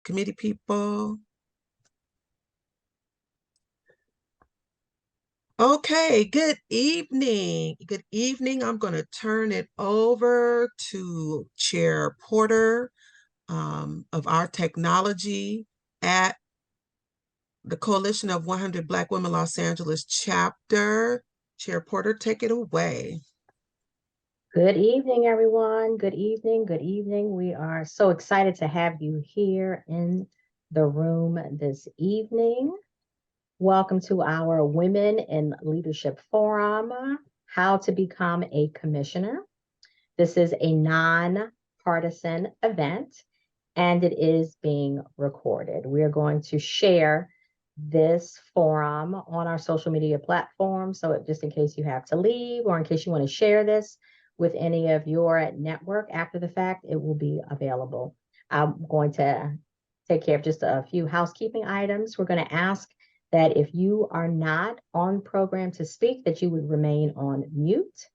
committee people. Okay, good evening. Good evening. I'm going to turn it over to Chair Porter of our technology at the Coalition of 100 Black Women Los Angeles chapter. Chair Porter, take it away. Good evening, everyone. Good evening. Good evening. We are so excited to have you here in the room this evening. Welcome to our Women in Leadership Forum, How to Become a Commissioner. This is a nonpartisan event, and it is being recorded. We are going to share this forum on our social media platforms. So just in case you have to leave or in case you want to share this with any of your network after the fact, it will be available. I'm going to take care of just a few housekeeping items. We're going to ask that if you are not on program to speak, that you would remain on mute.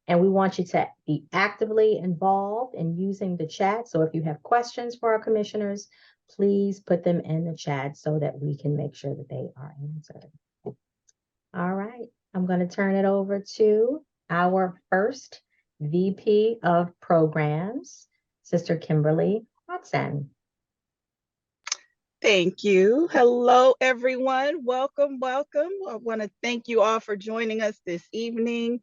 And we want you to be actively involved in using the chat. So if you have questions for our commissioners, please put them in the chat so that we can make sure that they are answered. All right, I'm going to turn it over to our first VP of Programs, Sister Kimberly Rouzan. Thank you. Hello, everyone. Welcome, welcome. I want to thank you all for joining us this evening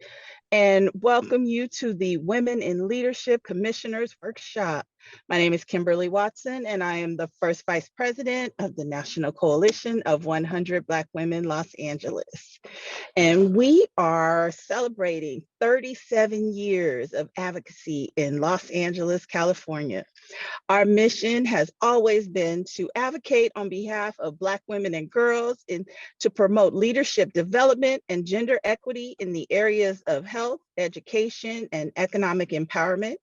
and welcome you to the Women in Leadership Commissioners Workshop. My name is Kimberly Watson, and I am the first Vice President of the National Coalition of 100 Black Women Los Angeles. And we are celebrating 37 years of advocacy in Los Angeles, California. Our mission has always been to advocate on behalf of Black women and girls and to promote leadership development and gender equity in the areas of health, education, and economic empowerment.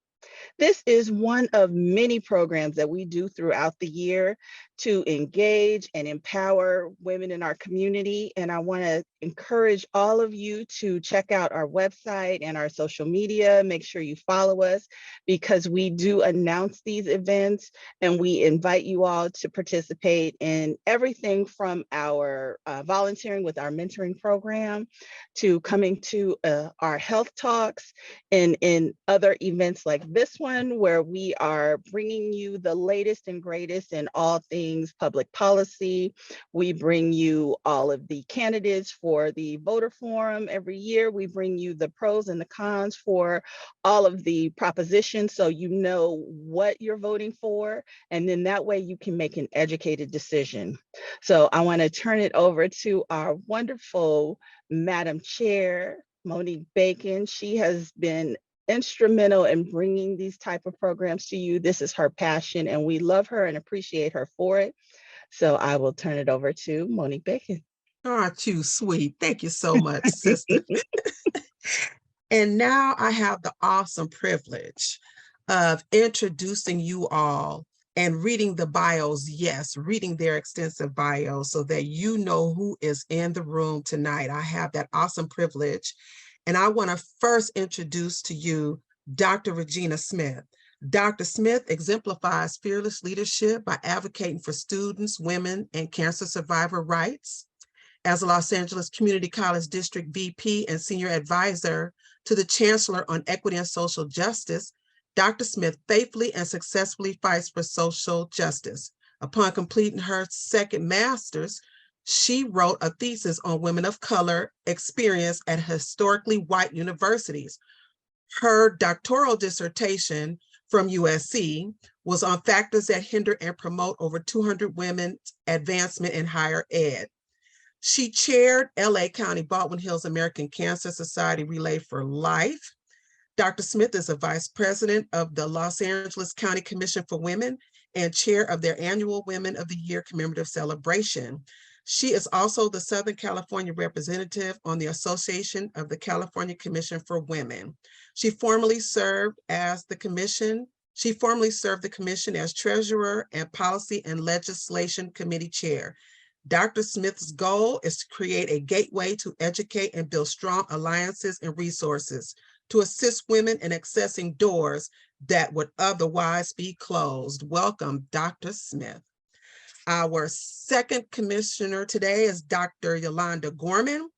This is one of many programs that we do throughout the year to engage and empower women in our community. And I want to encourage all of you to check out our website and our social media. Make sure you follow us because we do announce these events and we invite you all to participate in everything from our volunteering with our mentoring program to coming to our health talks and in other events like this one, where we are bringing you the latest and greatest in all things public policy. We bring you all of the candidates for the voter forum every year. We bring you the pros and the cons for all of the propositions so you know what you're voting for. And then that way you can make an educated decision. So I want to turn it over to our wonderful Madam Chair, Monique Bacon. She has been instrumental in bringing these type of programs to you. This is her passion and we love her and appreciate her for it. So I will turn it over to Monique Bacon. Aren't you sweet? Thank you so much, sister. And now I have the awesome privilege of introducing you all and reading the bios, yes, reading their extensive bios so that you know who is in the room tonight. I have that awesome privilege. And I want to first introduce to you Dr. Regina Smith. Dr. Smith exemplifies fearless leadership by advocating for students, women, and cancer survivor rights. As a Los Angeles Community College District VP and Senior Advisor to the Chancellor on Equity and Social Justice, Dr. Smith faithfully and successfully fights for social justice. Upon completing her second master's, she wrote a thesis on women of color experience at historically white universities. Her doctoral dissertation from USC was on factors that hinder and promote over 200 women's advancement in higher ed. She chaired LA County Baldwin Hills American Cancer Society Relay for Life. Dr. Smith is a vice president of the Los Angeles County Commission for Women and chair of their annual Women of the Year commemorative celebration. She is also the Southern California representative on the Association of the California Commission for Women. She formerly served the commission as treasurer and policy and legislation committee chair. Dr. Smith's goal is to create a gateway to educate and build strong alliances and resources to assist women in accessing doors that would otherwise be closed. Welcome, Dr. Smith. Our second commissioner today is Dr. Yolanda Gorman.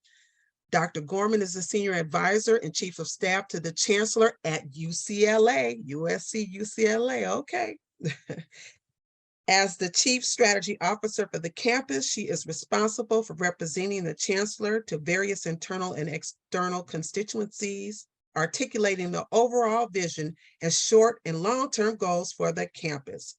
Dr. Gorman is the Senior Advisor and Chief of Staff to the Chancellor at UCLA, USC, UCLA, okay. As the Chief Strategy Officer for the campus, she is responsible for representing the Chancellor to various internal and external constituencies, articulating the overall vision and short and long-term goals for the campus.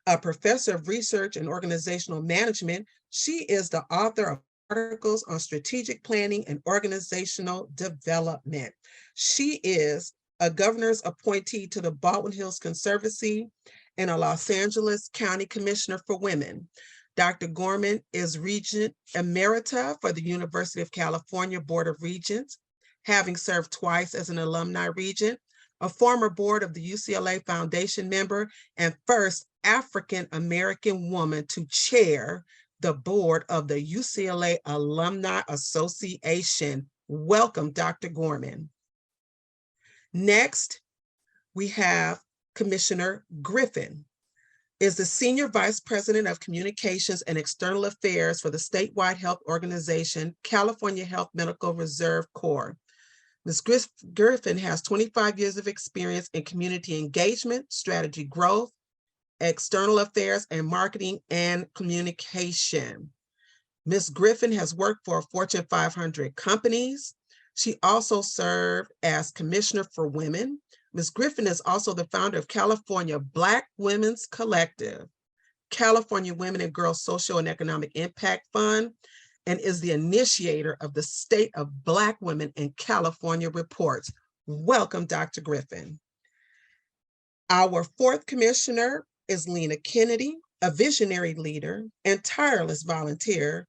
A professor of research and organizational management, she is the author of articles on strategic planning and organizational development. She is a governor's appointee to the Baldwin Hills Conservancy and a Los Angeles County Commissioner for Women. Dr. Gorman is Regent Emerita for the University of California Board of Regents, having served twice as an alumni regent, a former board of the UCLA Foundation member, and first African-American woman to chair the board of the UCLA Alumni Association. Welcome, Dr. Gorman. Next, we have Commissioner Griffin, is the Senior Vice President of Communications and External Affairs for the statewide health organization, California Health Medical Reserve Corps. Ms. Griffin has 25 years of experience in community engagement, strategy growth, external affairs, and marketing and communication. Ms. Griffin has worked for Fortune 500 companies. She also served as Commissioner for Women. Ms. Griffin is also the founder of California Black Women's Collective, California Women and Girls Social and Economic Impact Fund, and is the initiator of the State of Black Women in California reports. Welcome, Dr. Griffin. Our fourth commissioner is Lena Kennedy, a visionary leader and tireless volunteer.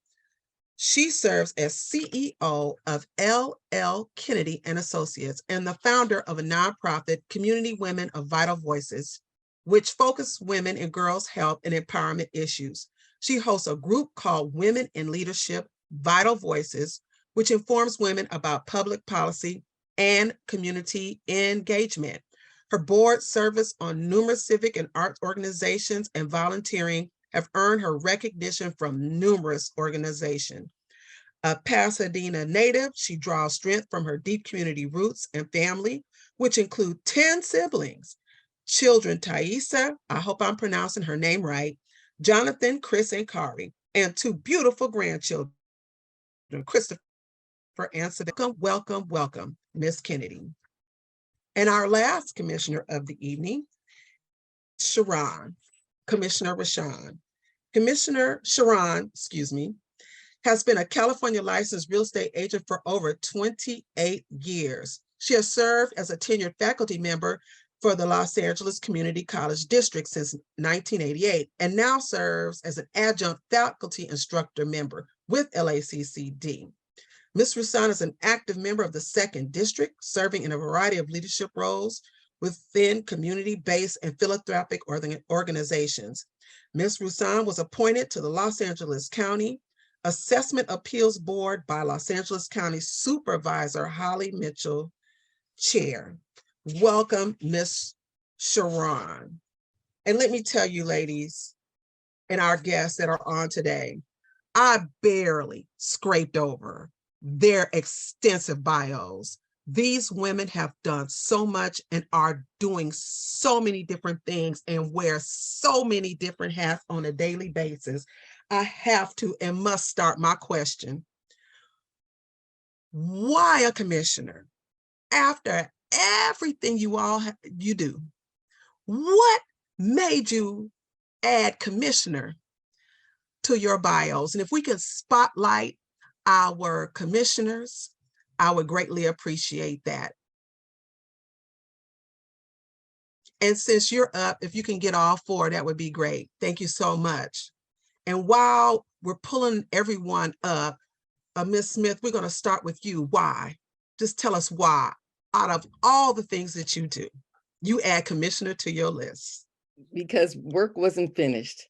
She serves as CEO of L.L. Kennedy and Associates and the founder of a nonprofit, Community Women of Vital Voices, which focuses women and girls' health and empowerment issues. She hosts a group called Women in Leadership, Vital Voices, which informs women about public policy and community engagement. Her board service on numerous civic and arts organizations and volunteering have earned her recognition from numerous organizations. A Pasadena native, she draws strength from her deep community roots and family, which include 10 siblings. Children Thaisa, I hope I'm pronouncing her name right, Jonathan, Chris, and Kari, and 2 beautiful grandchildren, Christopher and Sadika. Welcome, welcome, Miss Kennedy. And our last commissioner of the evening, Sherron, Commissioner Rouzan. Commissioner Sherron, has been a California licensed real estate agent for over 28 years. She has served as a tenured faculty member for the Los Angeles Community College District since 1988, and now serves as an adjunct faculty instructor member with LACCD. Ms. Rouzan is an active member of the 2nd District, serving in a variety of leadership roles within community-based and philanthropic organizations. Ms. Rouzan was appointed to the Los Angeles County Assessment Appeals Board by Los Angeles County Supervisor Holly Mitchell, Chair. Welcome, Ms. Sherron. And let me tell you, ladies, and our guests that are on today, I barely scraped over their extensive bios. These women have done so much and are doing so many different things and wear so many different hats on a daily basis. I have to and must start my question. Why a commissioner? After everything you do, what made you add commissioner to your bios? And if we can spotlight our commissioners, I would greatly appreciate that. And since you're up, if you can get all 4, that would be great. Thank you so much. And while we're pulling everyone up, Ms. Smith, we're going to start with you. Why? Just tell us why, out of all the things that you do, you add commissioner to your list. Because work wasn't finished.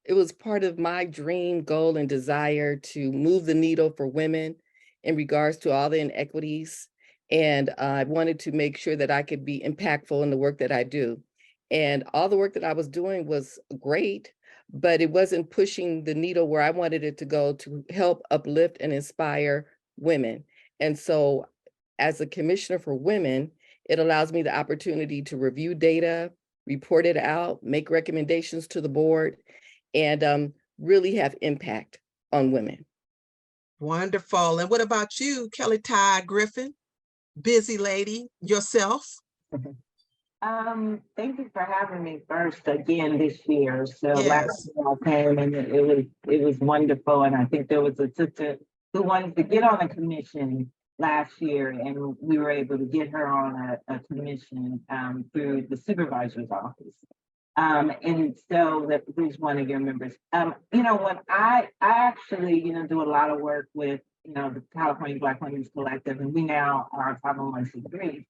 It was part of my dream, goal, and desire to move the needle for women in regards to all the inequities. And I wanted to make sure that I could be impactful in the work that I do. And all the work that I was doing was great, but it wasn't pushing the needle where I wanted it to go to help uplift and inspire women. And so as a commissioner for women, it allows me the opportunity to review data, report it out, make recommendations to the board, and really have impact on women. Wonderful. And what about you, Kellie Todd-Griffin? Busy lady yourself? Thank you for having me first again this year. So last Yes. year I came and it was wonderful. And I think there was a sister who wanted to get on a commission last year, and we were able to get her on a commission through the supervisor's office. And so that was one of your members. You know, when I actually, you know, do a lot of work with, you know, the California Black Women's Collective, and we now are 501c3.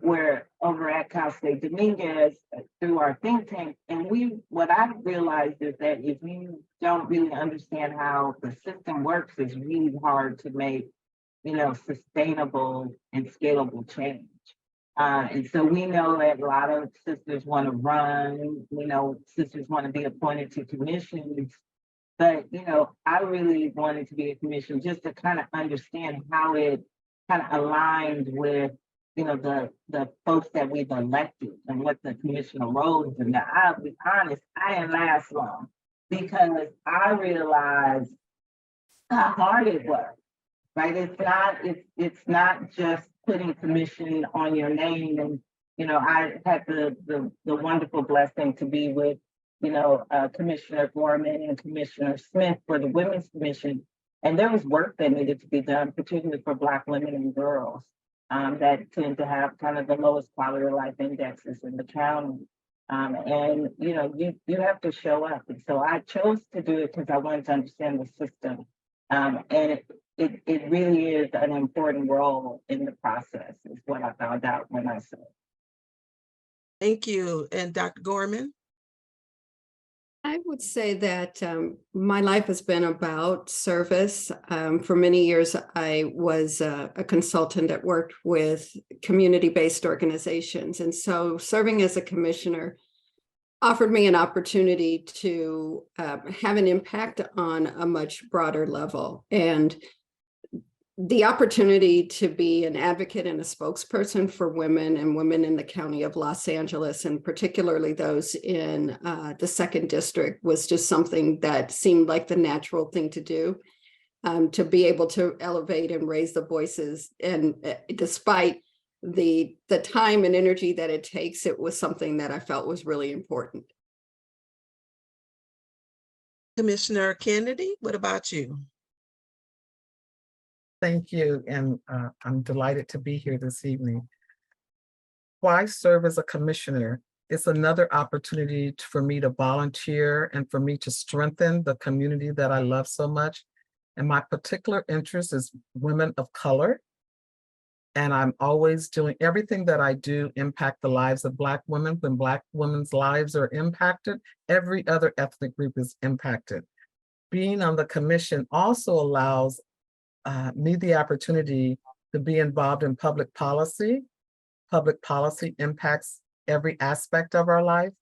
We're over at Cal State Dominguez through our think tank. And what I've realized is that if you don't really understand how the system works, it's really hard to make, you know, sustainable and scalable change. And so we know that a lot of sisters want to run, you know, sisters want to be appointed to commissions. But, you know, I really wanted to be a commission just to kind of understand how it kind of aligns with, you know, the folks that we've elected and what the commissioner role is. And I'll be honest, I didn't last long because I realized how hard it was, right? It's not just putting commission on your name. And, you know, I had the wonderful blessing to be with, you know, Commissioner Gorman and Commissioner Smith for the Women's Commission. And there was work that needed to be done, particularly for Black women and girls that tend to have kind of the lowest quality of life indexes in the county. And, you know, you have to show up. And so I chose to do it because I wanted to understand the system. And it really is an important role in the process, is what I found out when I said. Thank you. And Dr. Gorman? I would say that my life has been about service. For many years, I was a consultant that worked with community-based organizations. And so serving as a commissioner offered me an opportunity to have an impact on a much broader level. And the opportunity to be an advocate and a spokesperson for women and women in the county of Los Angeles, and particularly those in the 2nd District, was just something that seemed like the natural thing to do, to be able to elevate and raise the voices. And despite the time and energy that it takes, it was something that I felt was really important. Commissioner Kennedy, what about you? Thank you, and I'm delighted to be here this evening. Why serve as a commissioner? It's another opportunity for me to volunteer and for me to strengthen the community that I love so much. And my particular interest is women of color. And I'm always doing everything that I do impact the lives of Black women. When Black women's lives are impacted, every other ethnic group is impacted. Being on the commission also allows me the opportunity to be involved in public policy. Public policy impacts every aspect of our life.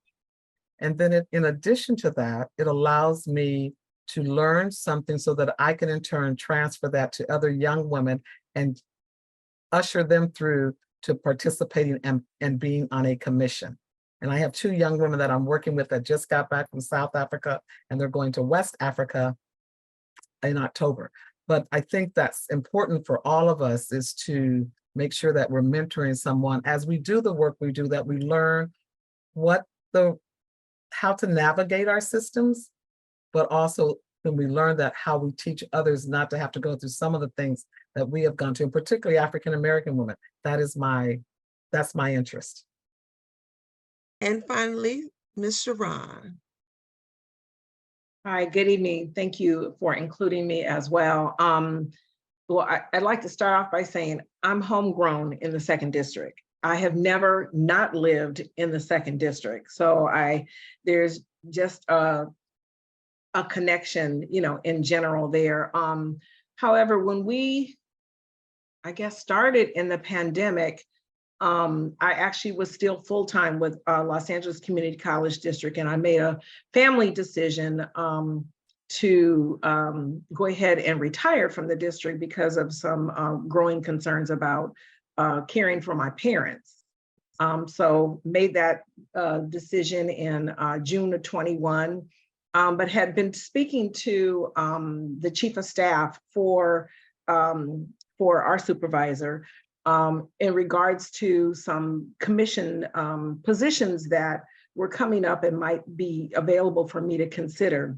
And then in addition to that, it allows me to learn something so that I can in turn transfer that to other young women and usher them through to participating and being on a commission. And I have 2 young women that I'm working with that just got back from South Africa, and they're going to West Africa in October. But I think that's important for all of us, is to make sure that we're mentoring someone as we do the work we do, that we learn how to navigate our systems, but also when we learn that how we teach others not to have to go through some of the things that we have gone to, and particularly African-American women. That's my interest. And finally, Ms. Sherron. Hi, good evening. Thank you for including me as well. I'd like to start off by saying I'm homegrown in the 2nd District. I have never not lived in the 2nd District. So there's just a connection, you know, in general there. However, when we, I guess, started in the pandemic, I actually was still full-time with Los Angeles Community College District, and I made a family decision to go ahead and retire from the district because of some growing concerns about caring for my parents. So made that decision in June of 21, but had been speaking to the chief of staff for our supervisor in regards to some commission positions that were coming up and might be available for me to consider,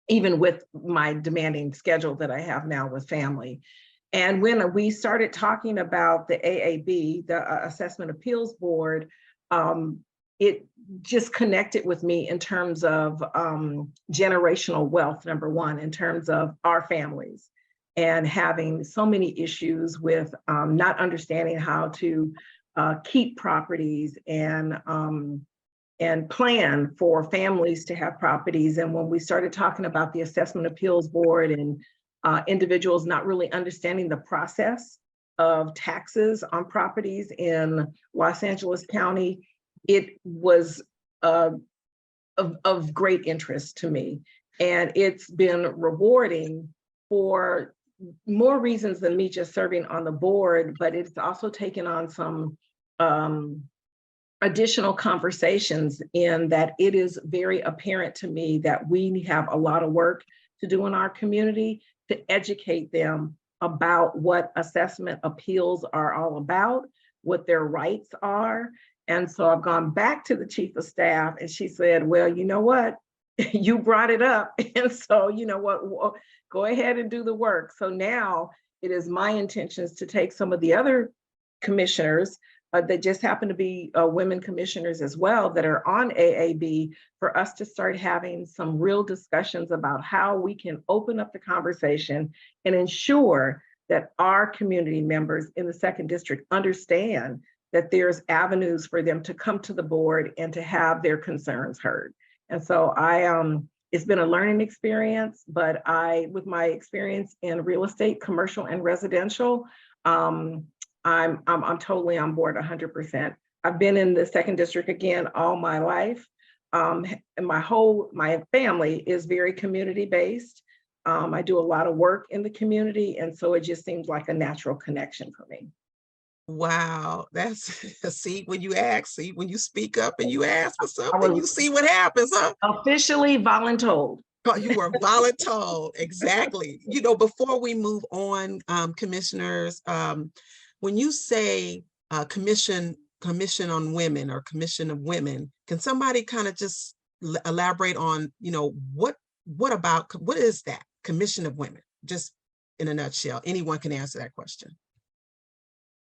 even with my demanding schedule that I have now with family. And when we started talking about the AAB, the Assessment Appeals Board, it just connected with me in terms of generational wealth, number one, in terms of our families and having so many issues with not understanding how to keep properties and plan for families to have properties. And when we started talking about the Assessment Appeals Board and individuals not really understanding the process of taxes on properties in Los Angeles County, it was of great interest to me. And it's been rewarding for more reasons than me just serving on the board, but it's also taken on some additional conversations in that it is very apparent to me that we have a lot of work to do in our community to educate them about what assessment appeals are all about, what their rights are. And so I've gone back to the chief of staff and she said, well, you know what? You brought it up. And so, you know what, go ahead and do the work. So now it is my intentions to take some of the other commissioners that just happen to be women commissioners as well that are on AAB for us to start having some real discussions about how we can open up the conversation and ensure that our community members in the second district understand that there's avenues for them to come to the board and to have their concerns heard. And so it's been a learning experience, but with my experience in real estate, commercial and residential, I'm totally on board 100%. I've been in the second district again all my life. And my family is very community-based. I do a lot of work in the community. And so it just seems like a natural connection for me. Wow, that's see, when you ask, see, when you speak up and you ask for something, you see what happens, huh? Officially voluntold. Oh, you were voluntold, exactly. You know, before we move on, commissioners, when you say commission on women or commission of women, can somebody kind of just elaborate on, you know, what is that commission of women? Just in a nutshell, anyone can answer that question.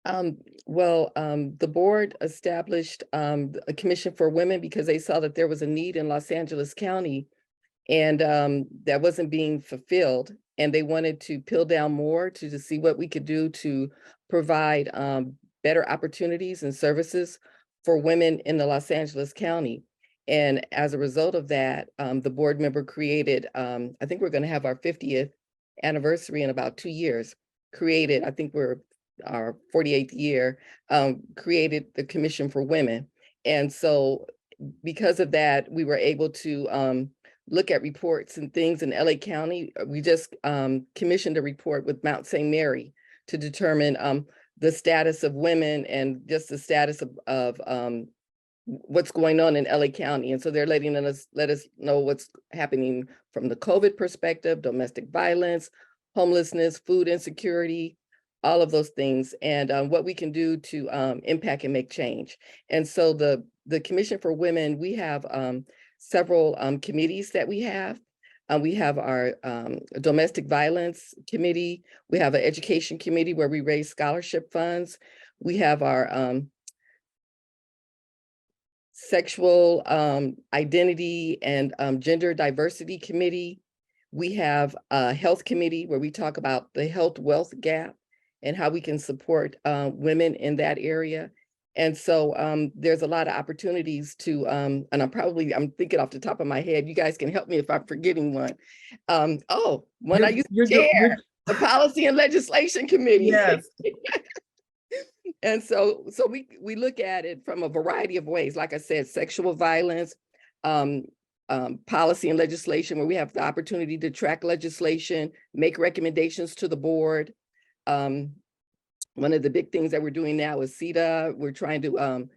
The board established a commission for women because they saw that there was a need in Los Angeles County and that wasn't being fulfilled. And they wanted to peel down more to see what we could do to provide better opportunities and services for women in the Los Angeles County. And as a result of that, the board member created, I think we're going to have our 50th anniversary in about 2 years, I think we're our 48th year, created the Commission for Women. And so because of that, we were able to look at reports and things in LA County. We just commissioned a report with Mount St. Mary to determine the status of women and just the status of what's going on in LA County. And so they're let us know what's happening from the COVID perspective, domestic violence, homelessness, food insecurity, all of those things, and what we can do to impact and make change. And so the Commission for Women, we have several committees that we have. We have our domestic violence committee. We have an education committee where we raise scholarship funds. We have our sexual identity and gender diversity committee. We have a health committee where we talk about the health wealth gap and how we can support women in that area. And so there's a lot of opportunities to, and I'm thinking off the top of my head, you guys can help me if I'm forgetting one. I used to chair, the Policy and Legislation Committee. Yes. And so we look at it from a variety of ways. Like I said, sexual violence, policy and legislation, where we have the opportunity to track legislation, make recommendations to the board. One of the big things that we're doing now is CETA. We're trying to,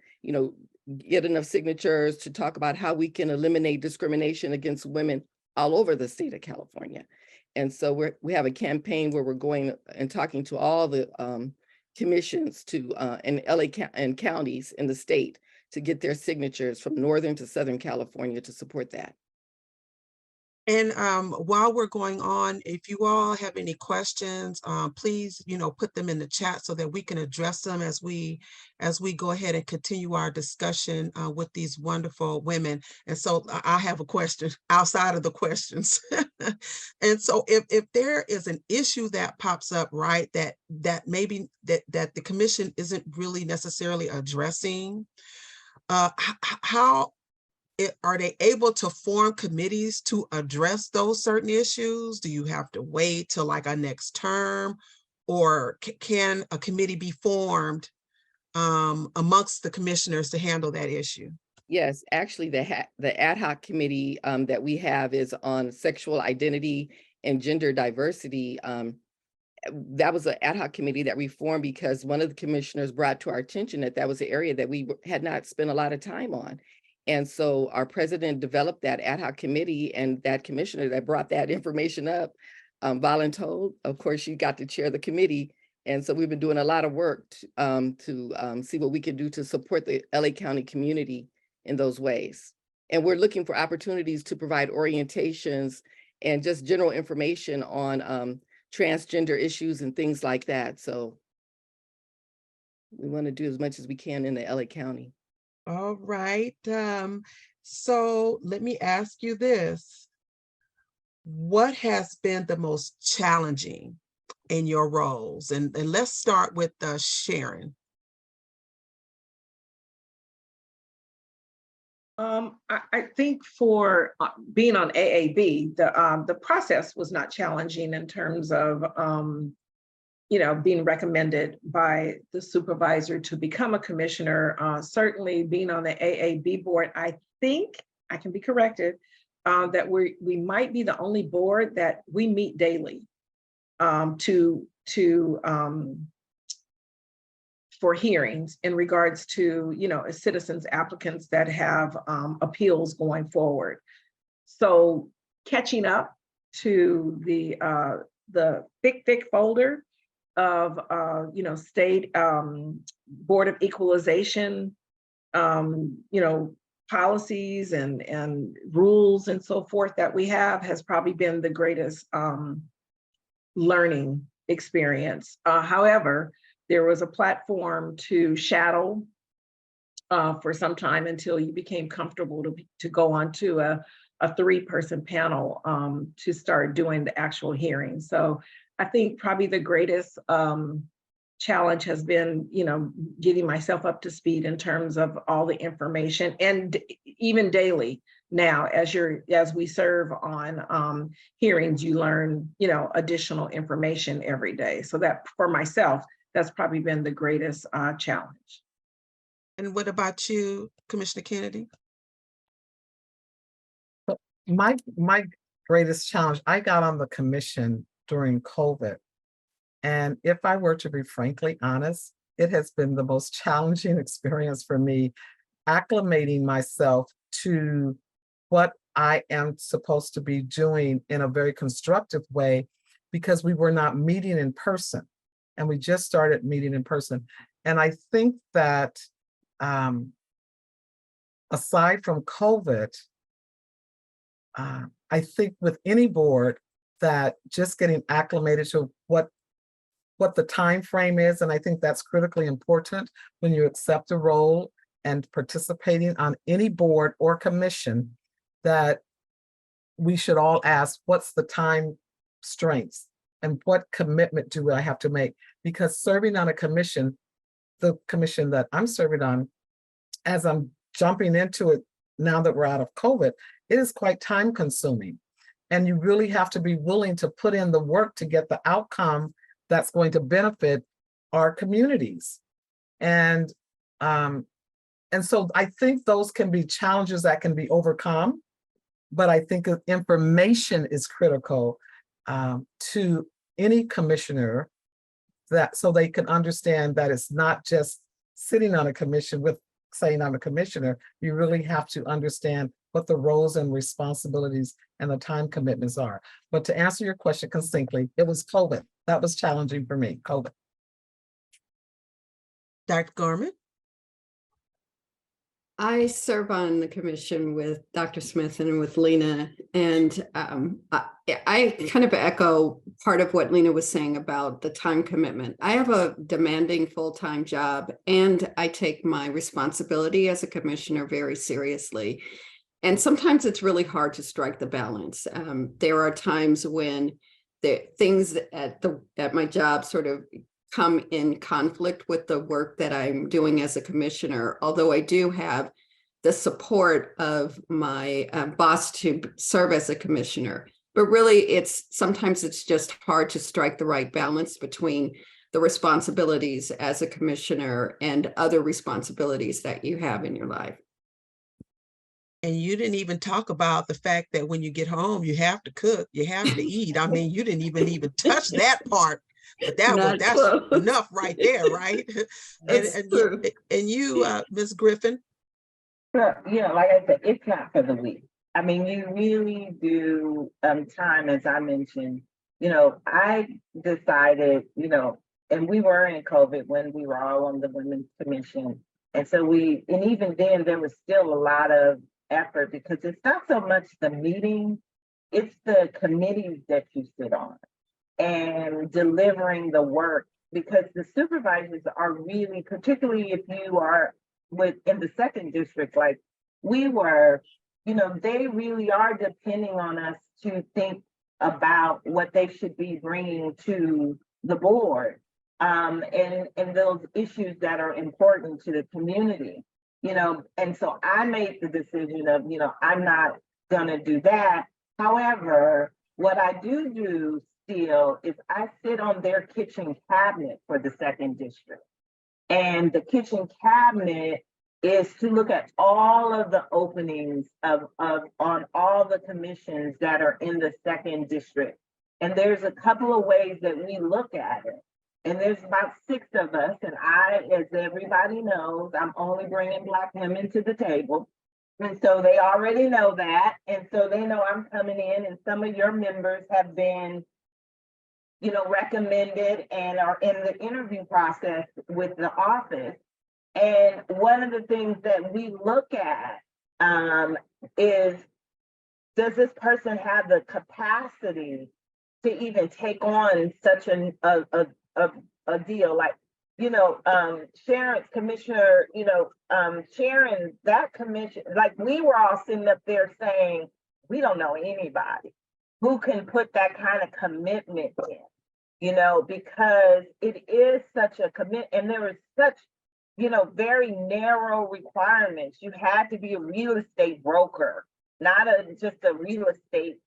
get enough signatures to talk about how we can eliminate discrimination against women all over the state of California. And so we have a campaign where we're going and talking to all the commissions in LA and counties in the state to get their signatures from Northern to Southern California to support that. And while we're going on, if you all have any questions, please, put them in the chat so that we can address them as we go ahead and continue our discussion with these wonderful women. And so I have a question outside of the questions. And so if there is an issue that pops up, right, that maybe that the commission isn't really necessarily addressing, how are they able to form committees to address those certain issues? Do you have to wait till like a next term, or can a committee be formed amongst the commissioners to handle that issue? Yes, actually, the ad hoc committee that we have is on sexual identity and gender diversity. That was an ad hoc committee that we formed because one of the commissioners brought to our attention that was an area that we had not spent a lot of time on. And so our president developed that ad hoc committee, and that commissioner that brought that information up, voluntold, of course, she got to chair the committee. And so we've been doing a lot of work to see what we can do to support the LA County community in those ways. And we're looking for opportunities to provide orientations and just general information on transgender issues and things like that. So we want to do as much as we can in the LA County. All right. So let me ask you this. What has been the most challenging in your roles? And let's start with Sherron. I think for being on AAB, the process was not challenging in terms of being recommended by the supervisor to become a commissioner. Certainly being on the AAB board, I think, I can be corrected, that we might be the only board that we meet daily for hearings in regards to, citizens applicants that have appeals going forward. So catching up to the thick folder of state Board of Equalization, policies and rules and so forth that we have has probably been the greatest learning experience. However, there was a platform to shadow for some time until you became comfortable to go on to a 3-person panel to start doing the actual hearing. So I think probably the greatest challenge has been, getting myself up to speed in terms of all the information, and even daily now, as we serve on hearings, you learn, additional information every day. So that for myself, that's probably been the greatest challenge. And what about you, Commissioner Kennedy? My greatest challenge, I got on the commission during COVID. And if I were to be frankly honest, it has been the most challenging experience for me, acclimating myself to what I am supposed to be doing in a very constructive way, because we were not meeting in person, and we just started meeting in person. And I think that aside from COVID, I think with any board, that just getting acclimated to what the time frame is, and I think that's critically important when you accept a role and participating on any board or commission, that we should all ask, what's the time strengths and what commitment do I have to make? Because serving on a commission, the commission that I'm serving on, as I'm jumping into it now that we're out of COVID, it is quite time consuming. And you really have to be willing to put in the work to get the outcome that's going to benefit our communities. And so I think those can be challenges that can be overcome, but I think information is critical to any commissioner, that so they can understand that it's not just sitting on a commission with saying I'm a commissioner. You really have to understand what the roles and responsibilities and the time commitments are. But to answer your question succinctly, it was COVID. That was challenging for me, COVID. Dr. Gorman? I serve on the commission with Dr. Smith and with Lena, and I kind of echo part of what Lena was saying about the time commitment. I have a demanding full-time job, and I take my responsibility as a commissioner very seriously. And sometimes it's really hard to strike the balance. There are times when the things at my job sort of come in conflict with the work that I'm doing as a commissioner, although I do have the support of my boss to serve as a commissioner. But really, sometimes it's just hard to strike the right balance between the responsibilities as a commissioner and other responsibilities that you have in your life. And you didn't even talk about the fact that when you get home, you have to cook, you have to eat. I mean, you didn't even touch that part. But that's enough right there, right? and you, Ms. Griffin. Sure. Like I said, it's not for the weak. I mean, you really do time, as I mentioned. I decided, and we were in COVID when we were all on the Women's Commission, and so and even then there was still a lot of effort, because it's not so much the meeting, it's the committees that you sit on and delivering the work, because the supervisors are really, particularly if you are in the second district, like we were, they really are depending on us to think about what they should be bringing to the board, and those issues that are important to the community, and so I made the decision of, I'm not gonna do that. However, what I do still is I sit on their kitchen cabinet for the second district. And the kitchen cabinet is to look at all of the openings on all the commissions that are in the second district. And there's a couple of ways that we look at it. And there's about 6 of us, and I, as everybody knows, I'm only bringing Black women to the table. And so they already know that. And so they know I'm coming in, and some of your members have been, recommended and are in the interview process with the office. And one of the things that we look at is, does this person have the capacity to even take on such a deal? Like, Sherron's commissioner, Sherron, that commission, like we were all sitting up there saying, we don't know anybody who can put that kind of commitment in, because it is such a commitment, and there is such, very narrow requirements. You had to be a real estate broker, not just a real estate,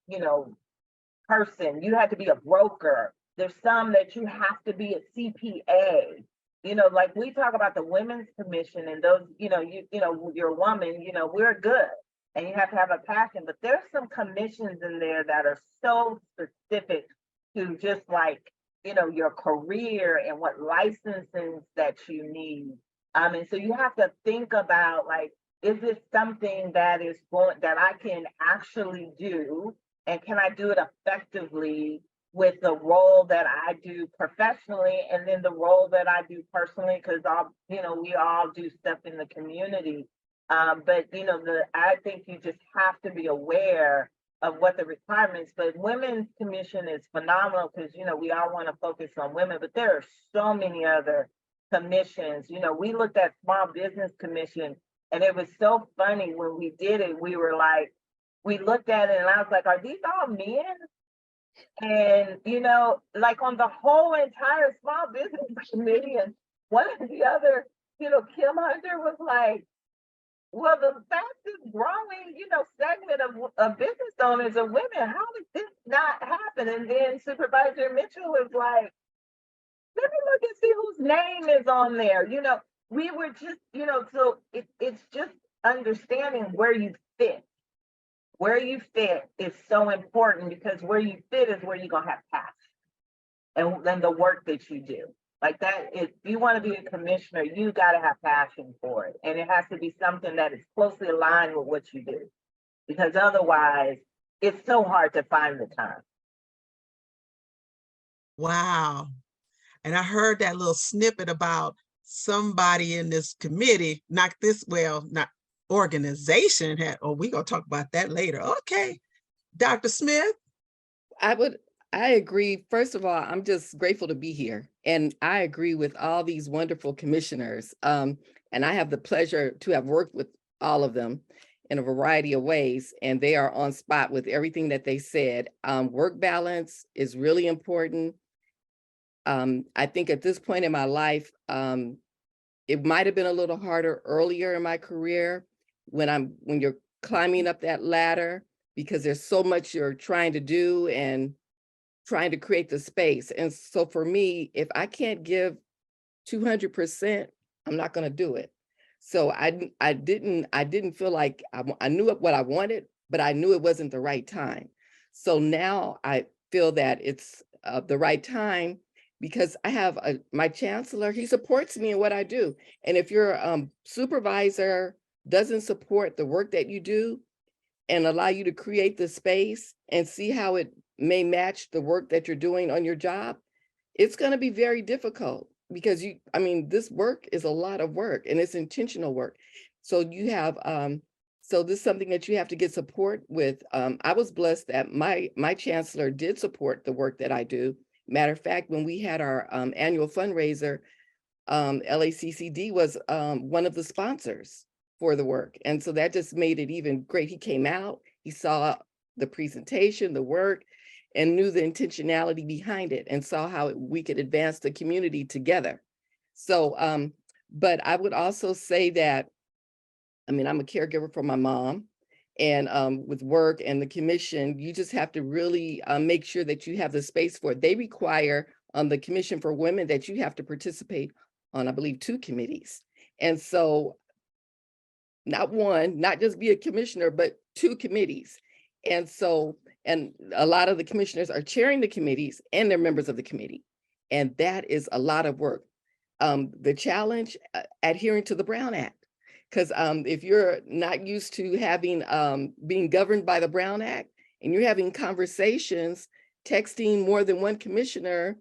person. You had to be a broker. There's some that you have to be a CPA. Like we talk about the Women's Commission and those, you're a woman, we're good. And you have to have a passion, but there's some commissions in there that are so specific to just like, your career and what licenses that you need. And so you have to think about, like, is this something that I can actually do? And can I do it effectively with the role that I do professionally, and then the role that I do personally, because we all do stuff in the community. But I think you just have to be aware of what the requirements. But Women's Commission is phenomenal because we all want to focus on women, but there are so many other commissions. We looked at Small Business Commission, and it was so funny when we did it. We were like, we looked at it, and I was like, are these all men? And like on the whole entire Small Business Committee, and one of the other, Kim Hunter was like, well, the fastest growing, segment of business owners are women. How did this not happen? And then Supervisor Mitchell was like, let me look and see whose name is on there. we were just, so it's just understanding where you fit. Where you fit is so important because where you fit is where you're gonna have passion and then the work that you do. Like that, if you want to be a commissioner, you got to have passion for it. And it has to be something that is closely aligned with what you do. Because otherwise, it's so hard to find the time. Wow. And I heard that little snippet about somebody in this committee, not organization had, oh, we're gonna talk about that later. Okay. Dr. Smith? I agree. First of all, I'm just grateful to be here. And I agree with all these wonderful commissioners. And I have the pleasure to have worked with all of them in a variety of ways. And they are on spot with everything that they said. Work balance is really important. I think at this point in my life, it might have been a little harder earlier in my career when you're climbing up that ladder, because there's so much you're trying to do and trying to create the space. And so for me, if I can't give 200%, I'm not going to do it. So I didn't feel like I knew what I wanted, but I knew it wasn't the right time. So now I feel that it's the right time because I have my chancellor, he supports me in what I do. And if your supervisor doesn't support the work that you do and allow you to create the space and see how it may match the work that you're doing on your job, it's going to be very difficult because this work is a lot of work and it's intentional work. So you have, so this is something that you have to get support with. I was blessed that my chancellor did support the work that I do. Matter of fact, when we had our annual fundraiser, LACCD was one of the sponsors for the work. And so that just made it even great. He came out, he saw the presentation, the work, and knew the intentionality behind it and saw how we could advance the community together. So, but I would also say that, I'm a caregiver for my mom, and with work and the commission, you just have to really make sure that you have the space for it. They require on the Commission for Women that you have to participate on, I believe, 2 committees. And so not one, not just be a commissioner, but 2 committees. And so, and a lot of the commissioners are chairing the committees and they're members of the committee. And that is a lot of work. The challenge, adhering to the Brown Act. Because if you're not used to having, being governed by the Brown Act and you're having conversations, texting more than one commissioner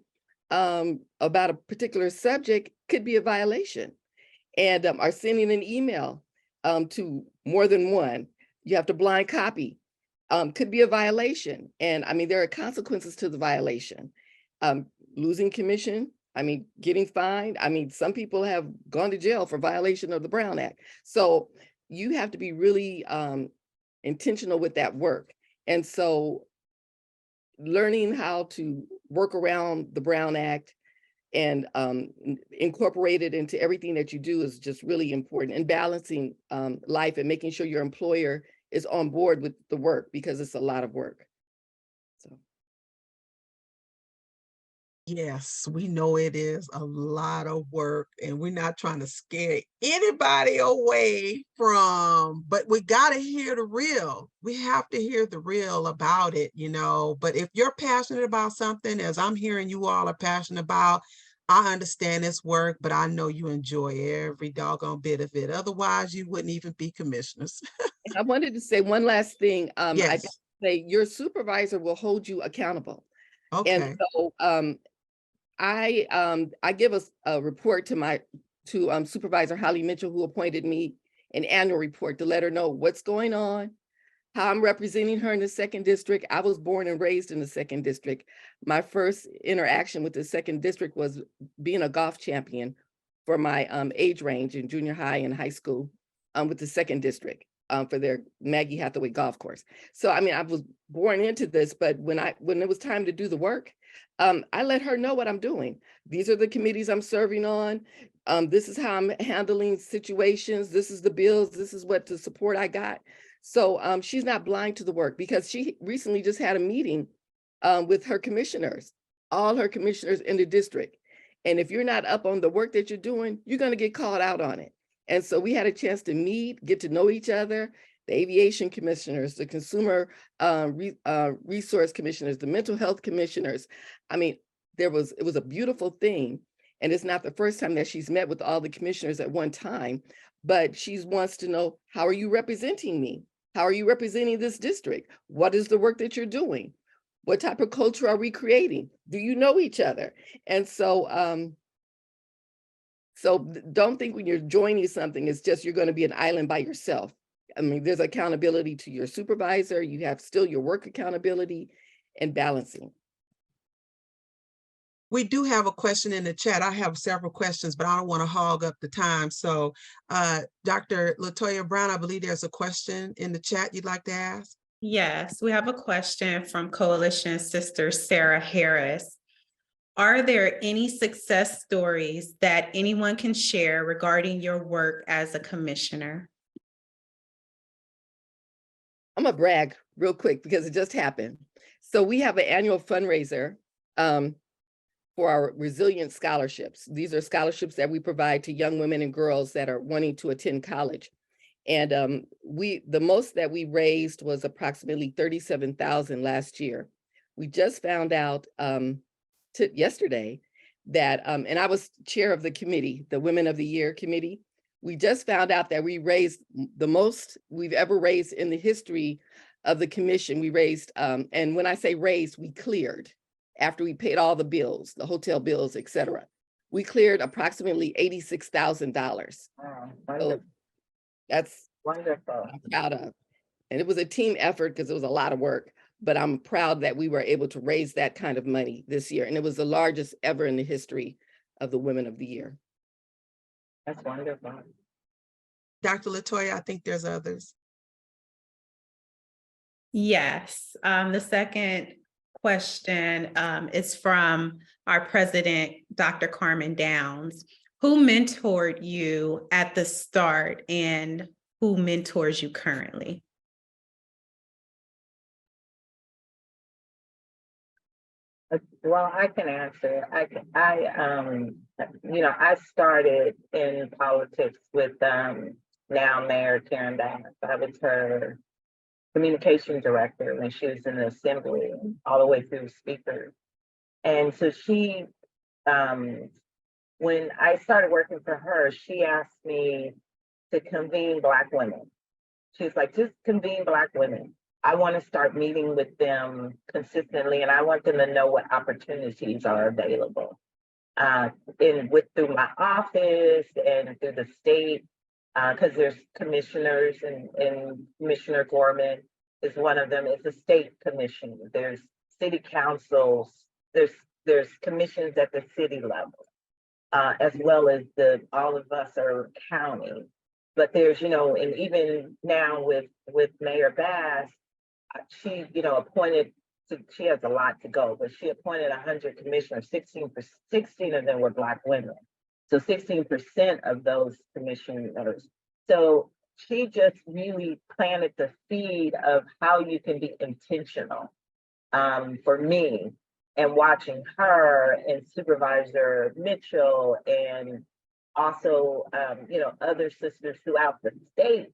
about a particular subject could be a violation. And are sending an email to more than one, you have to blind copy, could be a violation. And there are consequences to the violation. Losing commission, getting fined. Some people have gone to jail for violation of the Brown Act. So you have to be really intentional with that work. And so learning how to work around the Brown Act and incorporate it into everything that you do is just really important, and balancing life and making sure your employer is on board with the work because it's a lot of work. So. Yes, we know it is a lot of work and we're not trying to scare anybody away from, but we got to hear the real. We have to hear the real about it, but if you're passionate about something, as I'm hearing you all are passionate about, I understand it's work, but I know you enjoy every doggone bit of it. Otherwise, you wouldn't even be commissioners. I wanted to say one last thing. Yes. I say your supervisor will hold you accountable. Okay. And so I give a report to Supervisor Holly Mitchell, who appointed me, an annual report to let her know what's going on, how I'm representing her in the 2nd district. I was born and raised in the 2nd district. My first interaction with the 2nd district was being a golf champion for my age range in junior high and high school with the 2nd district for their Maggie Hathaway golf course. So, I was born into this, but when it was time to do the work, I let her know what I'm doing. These are the committees I'm serving on. This is how I'm handling situations. This is the bills. This is what the support I got. So she's not blind to the work, because she recently just had a meeting with her commissioners, all her commissioners in the district. And if you're not up on the work that you're doing, you're going to get called out on it. And so we had a chance to meet, get to know each other, the aviation commissioners, the consumer resource commissioners, the mental health commissioners. I mean, it was a beautiful thing. And it's not the first time that she's met with all the commissioners at one time, but she wants to know, how are you representing me? How are you representing this district? What is the work that you're doing? What type of culture are we creating? Do you know each other? And so, so don't think when you're joining something, it's just you're going to be an island by yourself. I mean, there's accountability to your supervisor. You have still your work accountability and balancing. We do have a question in the chat. I have several questions, but I don't want to hog up the time. So Dr. Latoya Brown, I believe there's a question in the chat you'd like to ask. Yes, we have a question from Coalition Sister Sarah Harris. Are there any success stories that anyone can share regarding your work as a commissioner? I'm gonna brag real quick because it just happened. So we have an annual fundraiser for our resilient scholarships. These are scholarships that we provide to young women and girls that are wanting to attend college. And the most that we raised was approximately $37,000 last year. We just found out yesterday that, and I was chair of the committee, the Women of the Year committee. We just found out that we raised the most we've ever raised in the history of the commission. We raised, and when I say raised, we cleared after we paid all the bills, the hotel bills, et cetera. We cleared approximately $86,000. Wow, So that's wonderful. I'm proud of. And it was a team effort because it was a lot of work, but I'm proud that we were able to raise that kind of money this year. And it was the largest ever in the history of the Women of the Year. That's wonderful. Dr. Latoya, I think there's others. Yes, the second question is from our president, Dr. Carmen Downs. Who mentored you at the start and who mentors you currently? Well, I can answer. I started in politics with now Mayor Karen Bass. I was her communication director when she was in the assembly, all the way through speaker. And so she, when I started working for her, she asked me to convene Black women. She's like, just convene Black women. I want to start meeting with them consistently, and I want them to know what opportunities are available. Through my office and through the state, because there's commissioners, and Commissioner Gorman is one of them. It's a state commission. There's city councils. There's commissions at the city level, as well as all of us are county. But there's, and even now with Mayor Bass, she, appointed, she has a lot to go, but she appointed 100 commissioners, 16 of them were Black women. So 16% of those commissioners. So she just really planted the seed of how you can be intentional for me, and watching her and Supervisor Mitchell and also, other sisters throughout the state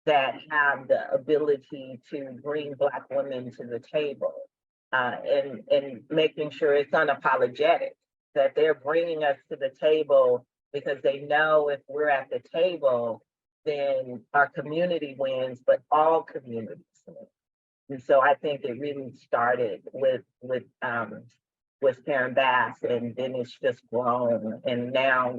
that have the ability to bring Black women to the table, and making sure it's unapologetic, that they're bringing us to the table because they know if we're at the table, then our community wins, but all communities win. And so I think it really started with Karen Bass, and then it's just grown. And now,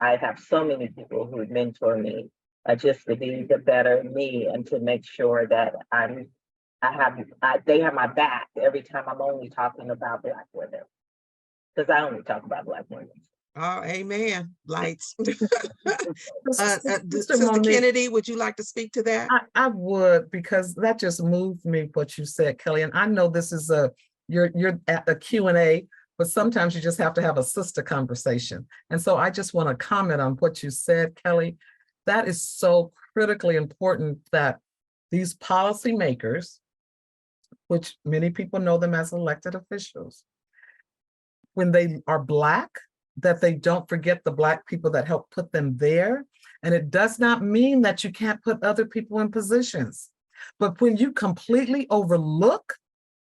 I have so many people who mentor me just to be the better me, and to make sure that they have my back every time I'm only talking about Black women, because I only talk about Black women. Oh, amen. Lights. Sister Sister Kennedy, would you like to speak to that? I would, because that just moved me, what you said, Kelly. And I know this is you're at a Q&A, but sometimes you just have to have a sister conversation. And so I just want to comment on what you said, Kelly. That is so critically important, that these policymakers, which many people know them as elected officials, when they are Black, that they don't forget the Black people that helped put them there. And it does not mean that you can't put other people in positions. But when you completely overlook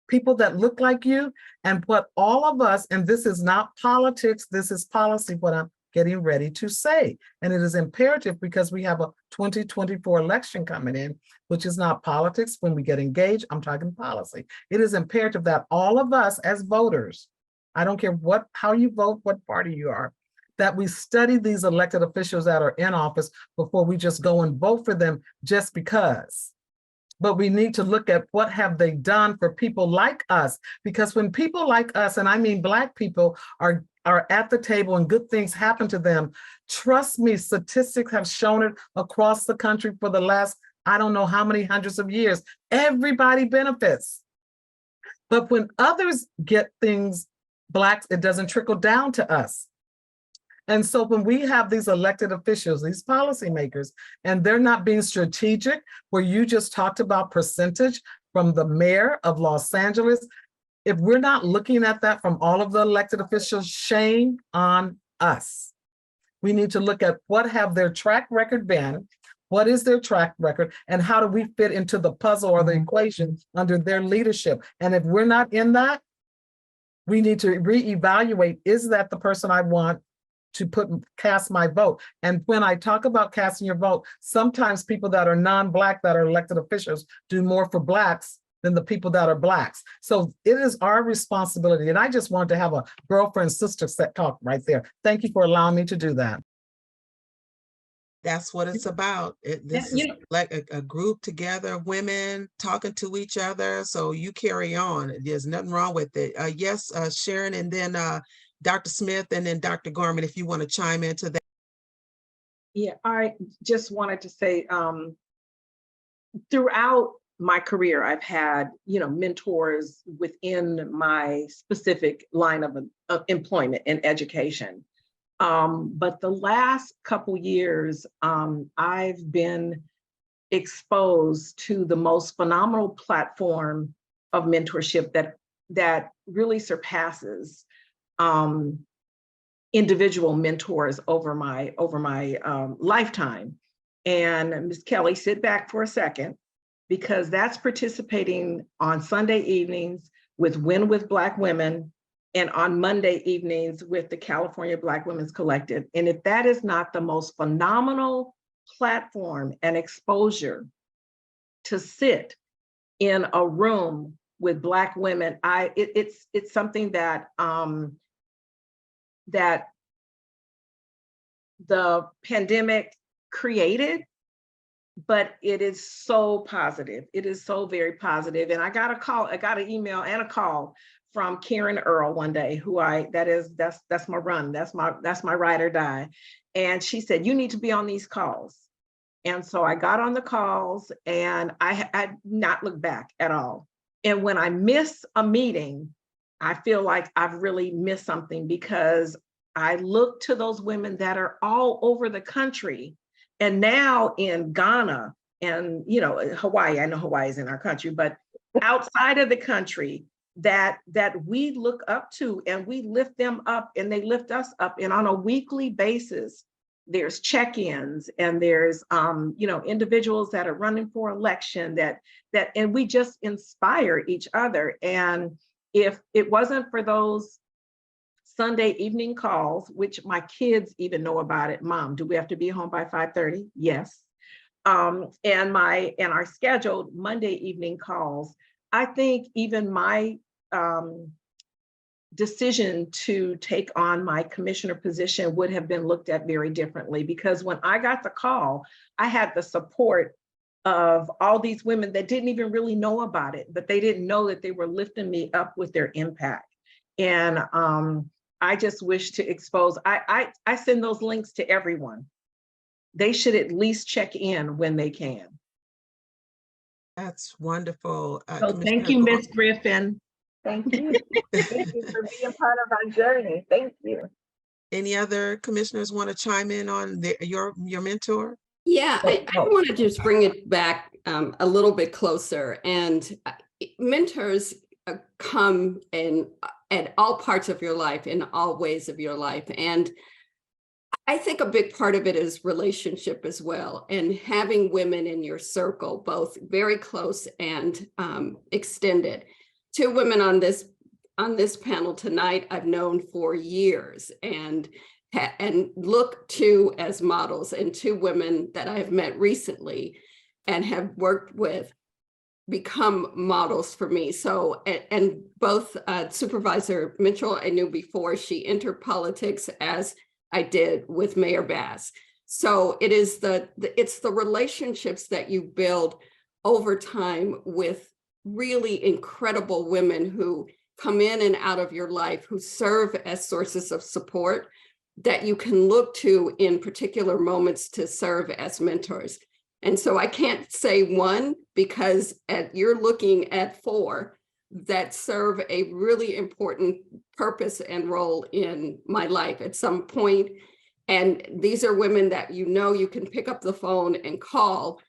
people that look like you and put all of us, and this is not politics, this is policy, what I'm getting ready to say. And it is imperative because we have a 2024 election coming in, which is not politics. When we get engaged, I'm talking policy. It is imperative that all of us as voters, I don't care how you vote, what party you are, that we study these elected officials that are in office before we just go and vote for them just because. But we need to look at what have they done for people like us, because when people like us, and I mean Black people, are at the table and good things happen to them, trust me, statistics have shown it across the country for the last, I don't know how many hundreds of years, everybody benefits. But when others get things, Blacks, it doesn't trickle down to us. And so when we have these elected officials, these policymakers, and they're not being strategic, where you just talked about percentage from the mayor of Los Angeles, if we're not looking at that from all of the elected officials, shame on us. We need to look at what have their track record been, what is their track record, and how do we fit into the puzzle or the equation under their leadership? And if we're not in that, we need to reevaluate, is that the person I want to cast my vote? And when I talk about casting your vote, sometimes people that are non-Black that are elected officials do more for Blacks than the people that are Blacks. So it is our responsibility. And I just wanted to have a girlfriend sister set talk right there. Thank you for allowing me to do that. That's what it's about. This is like a group together, women talking to each other. So you carry on. There's nothing wrong with it. Yes, Sherron, and then Dr. Smith, and then Dr. Gorman, if you want to chime into that. Yeah, I just wanted to say, throughout my career, I've had, mentors within my specific line of employment and education. But the last couple years, I've been exposed to the most phenomenal platform of mentorship that really surpasses individual mentors over my lifetime. And Ms. Kellie, sit back for a second, because that's participating on Sunday evenings with Win with Black Women, and on Monday evenings with the California Black Women's Collective. And if that is not the most phenomenal platform and exposure to sit in a room with Black women, it's something that that the pandemic created, but it is so positive. It is so very positive. And I got an email and a call from Karen Earl one day, that's my run, that's my ride or die. And she said, you need to be on these calls. And so I got on the calls, and I not looked back at all. And when I miss a meeting, I feel like I've really missed something, because I look to those women that are all over the country, and now in Ghana and Hawaii. I know Hawaii is in our country, but outside of the country, that we look up to, and we lift them up and they lift us up. And on a weekly basis, there's check-ins, and there's individuals that are running for election and we just inspire each other. And if it wasn't for those Sunday evening calls, which my kids even know about it, Mom, do we have to be home by 5:30? Yes. And our scheduled Monday evening calls, I think even my decision to take on my commissioner position would have been looked at very differently, because when I got the call, I had the support of all these women that didn't even really know about it, but they didn't know that they were lifting me up with their impact. And I just wish to expose, I send those links to everyone. They should at least check in when they can. That's wonderful. So thank you, Ms. Griffin. Thank you. Thank you for being part of our journey. Thank you. Any other commissioners want to chime in on your mentor? Yeah, I want to just bring it back a little bit closer. And mentors come in at all parts of your life, in all ways of your life. And I think a big part of it is relationship as well, and having women in your circle, both very close and extended. Two women on this panel tonight I've known for years and look to as models, and two women that I've met recently and have worked with become models for me. So, and both Supervisor Mitchell I knew before she entered politics, as I did with Mayor Bass. So it is it's the relationships that you build over time with really incredible women who come in and out of your life, who serve as sources of support that you can look to in particular moments to serve as mentors. And so I can't say one, because you're looking at four that serve a really important purpose and role in my life at some point. And these are women that you can pick up the phone and call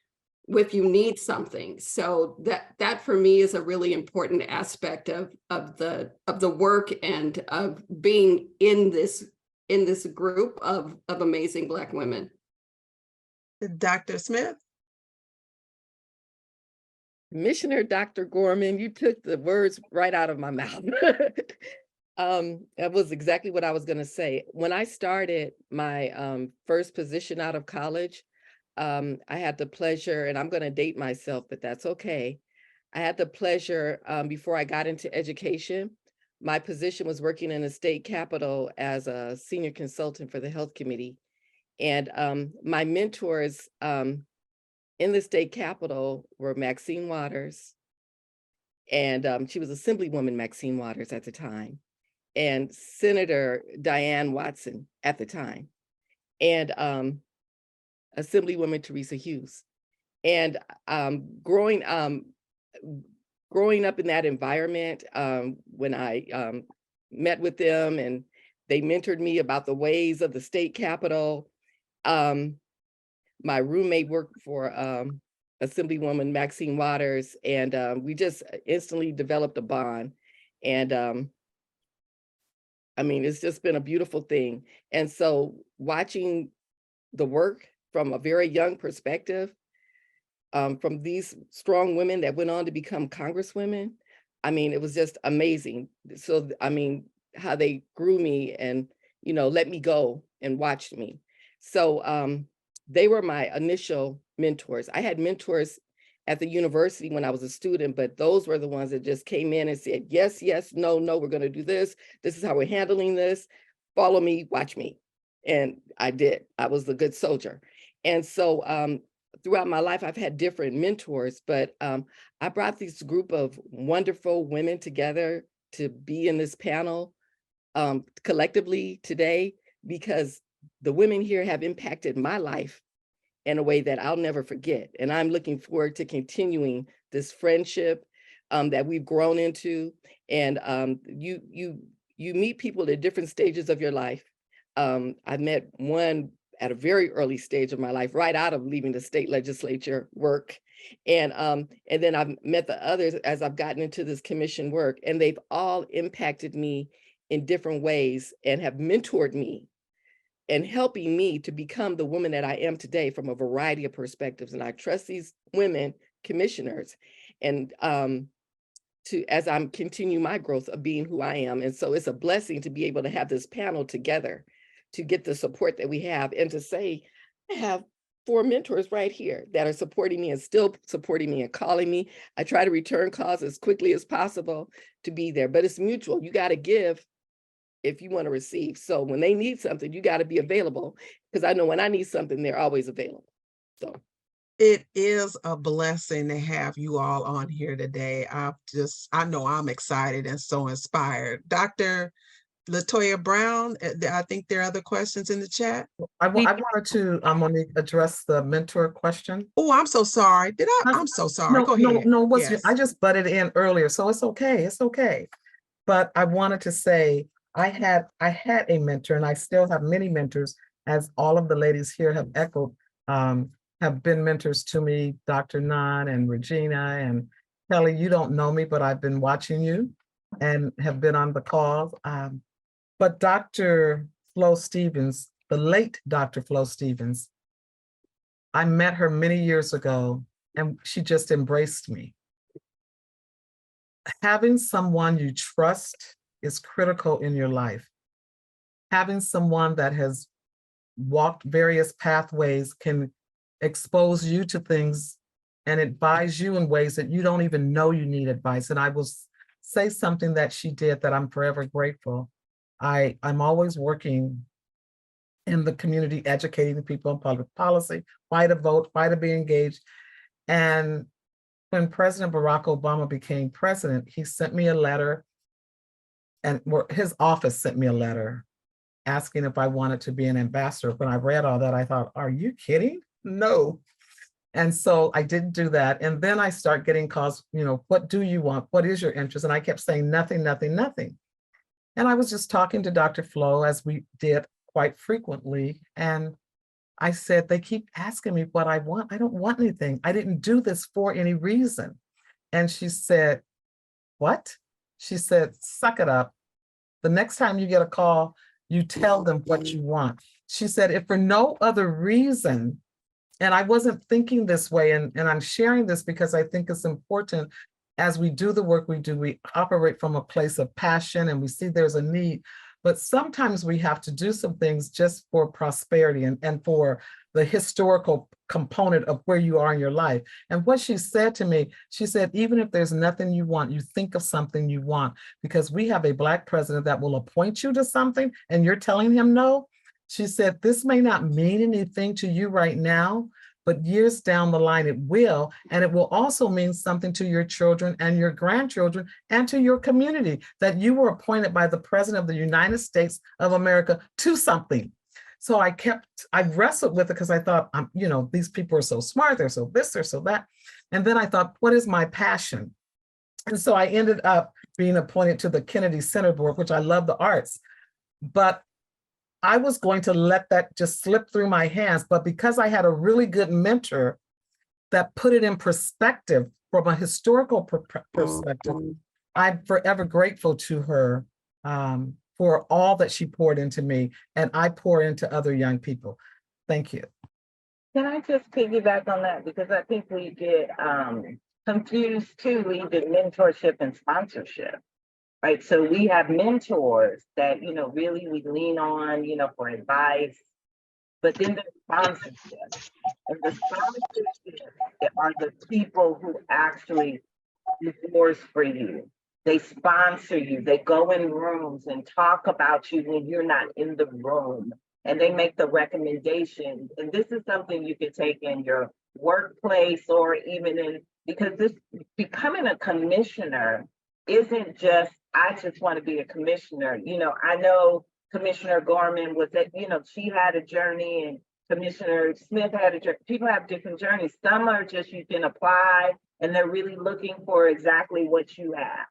if you need something. So that for me is a really important aspect of the work and of being in this group of amazing Black women. Dr. Smith? Commissioner Dr. Gorman, you took the words right out of my mouth. That was exactly what I was going to say. When I started my first position out of college, I had the pleasure, and I'm going to date myself, but that's okay. I had the pleasure, before I got into education, my position was working in the state capitol as a senior consultant for the health committee. And my mentors in the state capitol were Maxine Waters, and she was Assemblywoman Maxine Waters at the time, and Senator Diane Watson at the time, and Assemblywoman Teresa Hughes. And growing up in that environment, when I met with them and they mentored me about the ways of the state capitol, my roommate worked for Assemblywoman Maxine Waters, and we just instantly developed a bond. And I mean, it's just been a beautiful thing. And so watching the work from a very young perspective, from these strong women that went on to become congresswomen, I mean, it was just amazing. So, I mean, how they grew me and, let me go and watched me. So they were my initial mentors. I had mentors at the university when I was a student, but those were the ones that just came in and said, yes, yes, no, no, we're going to do this. This is how we're handling this. Follow me, watch me. And I did. I was the good soldier. And so throughout my life, I've had different mentors, but I brought this group of wonderful women together to be in this panel collectively today, because the women here have impacted my life in a way that I'll never forget. And I'm looking forward to continuing this friendship that we've grown into. And you meet people at different stages of your life. I met one at a very early stage of my life, right out of leaving the state legislature work. And then I've met the others as I've gotten into this commission work, and they've all impacted me in different ways and have mentored me and helping me to become the woman that I am today from a variety of perspectives. And I trust these women commissioners and as I'm continue my growth of being who I am. And so it's a blessing to be able to have this panel together to get the support that we have, and to say, I have 4 mentors right here that are supporting me and still supporting me and calling me. I try to return calls as quickly as possible to be there, but it's mutual. You got to give if you want to receive. So when they need something, you got to be available, because I know when I need something, they're always available. So it is a blessing to have you all on here today. I know I'm excited and so inspired. Dr. Latoya Brown, I think there are other questions in the chat. I wanted to, Monique, address the mentor question. Oh, I'm so sorry. I'm so sorry. Go ahead. No, Yes. I just butted in earlier, so it's okay. It's okay. But I wanted to say, I had a mentor, and I still have many mentors, as all of the ladies here have echoed, have been mentors to me, Dr. Nan and Regina and Kellie. You don't know me, but I've been watching you. and have been on the calls. But Dr. Flo Stevens, the late Dr. Flo Stevens, I met her many years ago and she just embraced me. Having someone you trust is critical in your life. Having someone that has walked various pathways can expose you to things and advise you in ways that you don't even know you need advice. And I will say something that she did that I'm forever grateful. I'm always working in the community, educating people on public policy, why to vote, why to be engaged. And when President Barack Obama became president, he sent me a letter, and his office sent me a letter asking if I wanted to be an ambassador. When I read all that, I thought, are you kidding? No. And so I didn't do that. And then I start getting calls, what do you want? What is your interest? And I kept saying nothing, nothing, nothing. And I was just talking to Dr. Flo, as we did quite frequently. And I said, they keep asking me what I want. I don't want anything. I didn't do this for any reason. And she said, what? She said, suck it up. The next time you get a call, you tell them what you want. She said, if for no other reason, and I wasn't thinking this way, and I'm sharing this because I think it's important as we do the work we do, we operate from a place of passion and we see there's a need, but sometimes we have to do some things just for prosperity and for the historical component of where you are in your life. And what she said to me, she said, even if there's nothing you want, you think of something you want, because we have a Black president that will appoint you to something and you're telling him no. She said, this may not mean anything to you right now, but years down the line it will, and it will also mean something to your children and your grandchildren and to your community, that you were appointed by the President of the United States of America to something. So I wrestled with it because I thought, these people are so smart, they're so this, they're so that. And then I thought, what is my passion? And so I ended up being appointed to the Kennedy Center Board, which I love the arts, but I was going to let that just slip through my hands. But because I had a really good mentor that put it in perspective from a historical perspective, I'm forever grateful to her for all that she poured into me, and I pour into other young people. Thank you. Can I just piggyback on that? Because I think we get confused too, even mentorship and sponsorship. Right. So we have mentors that, really we lean on, for advice, but then there's sponsorship. And the sponsorship are the people who actually do doors for you. They sponsor you. They go in rooms and talk about you when you're not in the room. And they make the recommendations. And this is something you can take in your workplace or even because this becoming a commissioner isn't just, I just want to be a commissioner. I know Commissioner Gorman was that, she had a journey and Commissioner Smith had a journey. People have different journeys. Some are just, you can apply and they're really looking for exactly what you have.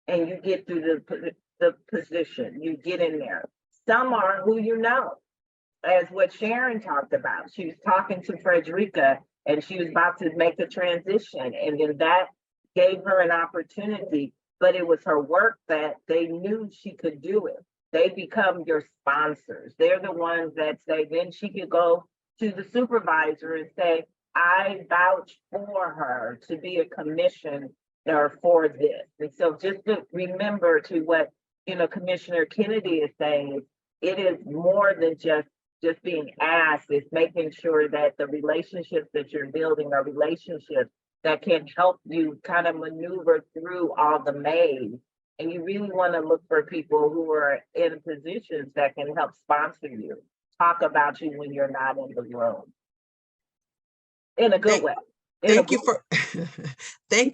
And you get through the position, you get in there. Some are who you know, as what Sherron talked about. She was talking to Frederica and she was about to make the transition. And then that gave her an opportunity. But it was her work that they knew she could do it. They become your sponsors. They're the ones that say, then she could go to the supervisor and say, I vouch for her to be a commissioner for this. And so just to remember to what, Commissioner Kennedy is saying, it is more than just being asked. It's making sure that the relationships that you're building are relationships that can help you kind of maneuver through all the maze. And you really want to look for people who are in positions that can help sponsor you, talk about you when you're not in the room. In a good way. Thank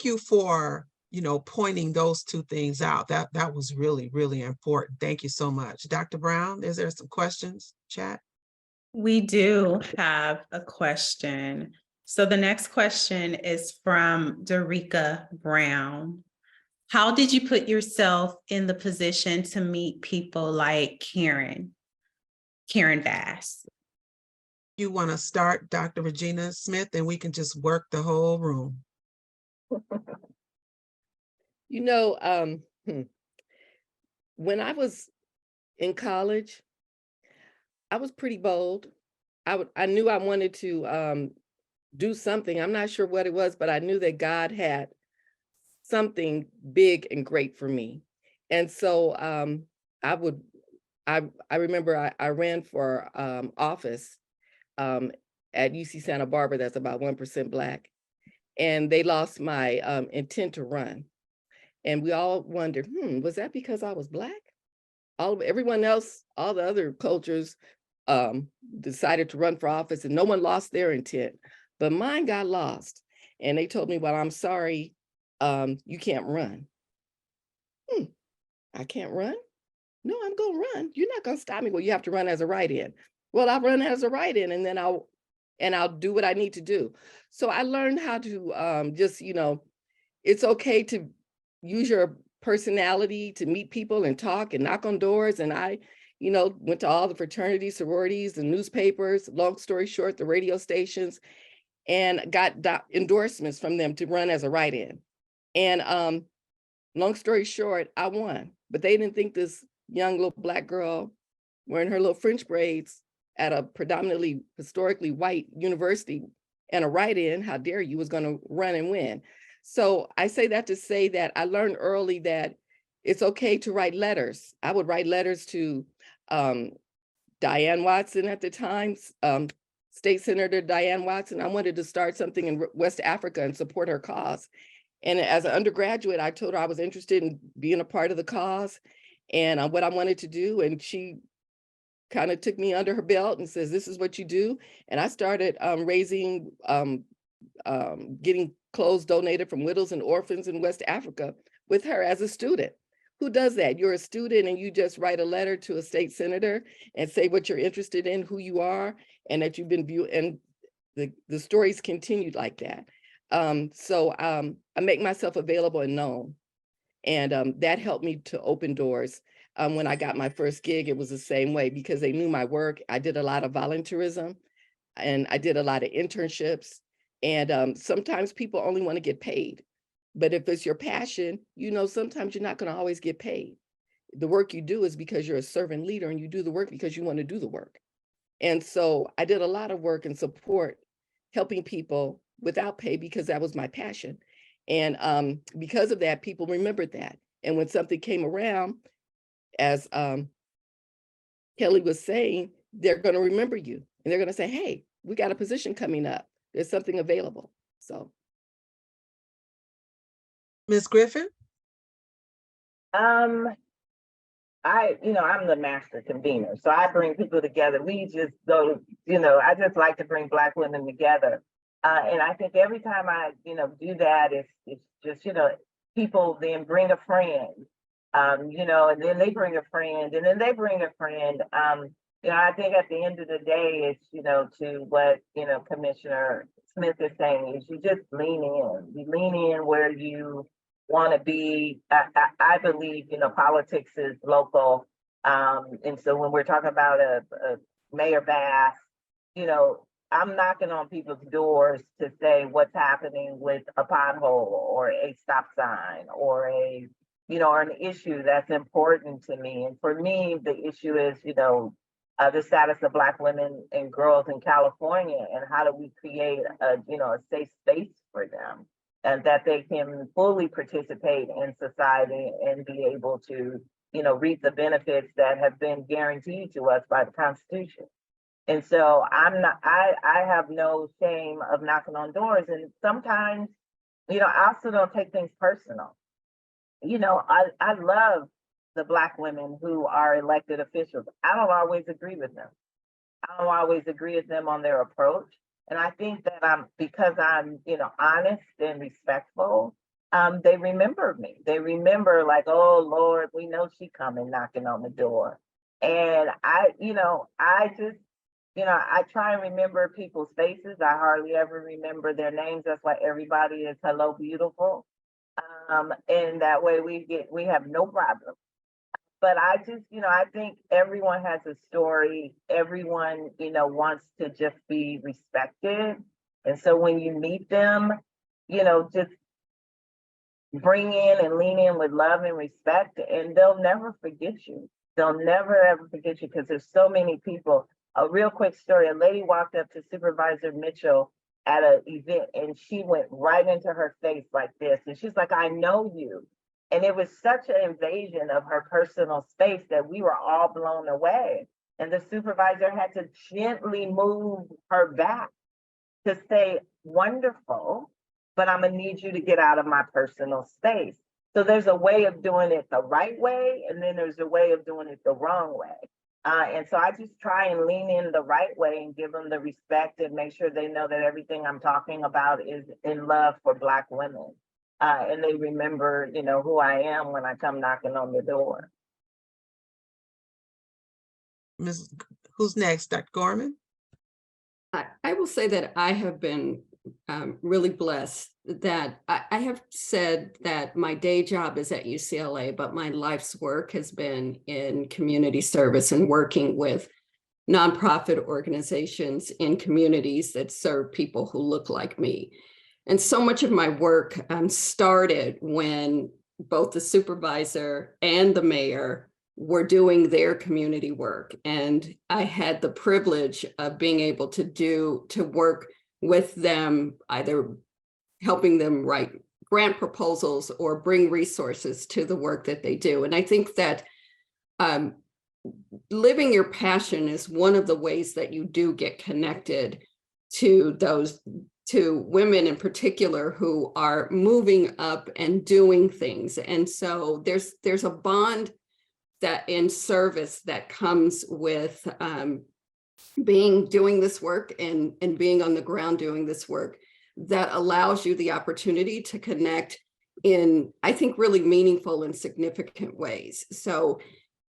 you for pointing those two things out. That was really, really important. Thank you so much. Dr. Brown, is there some questions, chat? We do have a question. So the next question is from Dorica Brown. How did you put yourself in the position to meet people like Karen Bass? You want to start, Dr. Regina Smith, and we can just work the whole room. when I was in college, I was pretty bold. I knew I wanted to do something. I'm not sure what it was, but I knew that God had something big and great for me. And so I remember I ran for office at UC Santa Barbara, that's about 1% Black. And they lost my intent to run. And we all wondered, was that because I was Black? Everyone else, all the other cultures decided to run for office and no one lost their intent, but mine got lost. And they told me, well, I'm sorry, you can't run. I can't run? No, I'm gonna run. You're not gonna stop me. Well, you have to run as a write-in. Well, I'll run as a write-in and then I'll do what I need to do. So I learned how to just, it's okay to use your personality to meet people and talk and knock on doors. And I, went to all the fraternities, sororities, the newspapers, long story short, the radio stations, and got endorsements from them to run as a write-in. And long story short, I won, but they didn't think this young little Black girl wearing her little French braids at a predominantly historically white university and a write-in, how dare you, was going to run and win. So I say that to say that I learned early that it's okay to write letters. I would write letters to Diane Watson at the time, State Senator Diane Watson. I wanted to start something in West Africa and support her cause. And as an undergraduate, I told her I was interested in being a part of the cause and what I wanted to do. And she kind of took me under her belt and says, this is what you do. And I started raising, getting clothes donated from widows and orphans in West Africa with her as a student. Who does that? You're a student and you just write a letter to a state senator and say what you're interested in, who you are, and that you've been viewed, and the stories continued like that. So I make myself available and known. And that helped me to open doors. When I got my first gig, it was the same way because they knew my work. I did a lot of volunteerism and I did a lot of internships. And sometimes people only want to get paid. But if it's your passion, sometimes you're not going to always get paid. The work you do is because you're a servant leader and you do the work because you want to do the work. And so I did a lot of work and support, helping people without pay because that was my passion. And because of that, people remembered that. And when something came around, as Kellie was saying, they're going to remember you and they're going to say, hey, we got a position coming up. There's something available. So. Ms. Griffin? I'm the master convener. So I bring people together. We just go, I just like to bring Black women together. And I think every time I, do that, it's just, people then bring a friend, and then they bring a friend and then they bring a friend. I think at the end of the day, it's, to what, Commissioner Smith is saying is you just lean in. You lean in where you want to be. I believe, politics is local. And so when we're talking about a Mayor Bass, I'm knocking on people's doors to say what's happening with a pothole or a stop sign or or an issue that's important to me. And for me, the issue is, the status of Black women and girls in California, and how do we create a safe space for them, and that they can fully participate in society and be able to, reap the benefits that have been guaranteed to us by the Constitution. And so I have no shame of knocking on doors. And sometimes, I also don't take things personal. I love the Black women who are elected officials. I don't always agree with them. I don't always agree with them on their approach. And I think that because I'm, honest and respectful, they remember me. They remember like, oh Lord, we know she coming knocking on the door. And I just, I try and remember people's faces. I hardly ever remember their names. That's why everybody is hello, beautiful. And that way we have no problem. But I just, I think everyone has a story. Everyone, wants to just be respected. And so when you meet them, just bring in and lean in with love and respect, and they'll never forget you. They'll never ever forget you because there's so many people. A real quick story, a lady walked up to Supervisor Mitchell at an event and she went right into her face like this. And she's like, I know you. And it was such an invasion of her personal space that we were all blown away. And the supervisor had to gently move her back to say, wonderful, but I'm gonna need you to get out of my personal space. So there's a way of doing it the right way, and then there's a way of doing it the wrong way. And so I just try and lean in the right way and give them the respect and make sure they know that everything I'm talking about is in love for Black women. And they remember, you know, who I am when I come knocking on the door. Who's next, Dr. Gorman? I will say that I have been really blessed that I have said that my day job is at UCLA, but my life's work has been in community service and working with nonprofit organizations in communities that serve people who look like me. And so much of my work started when both the supervisor and the mayor were doing their community work. And I had the privilege of being able to work with them, either helping them write grant proposals or bring resources to the work that they do. And I think that living your passion is one of the ways that you do get connected to women in particular who are moving up and doing things. And so there's a bond that in service that comes with doing this work and being on the ground doing this work that allows you the opportunity to connect in, I think, really meaningful and significant ways. So,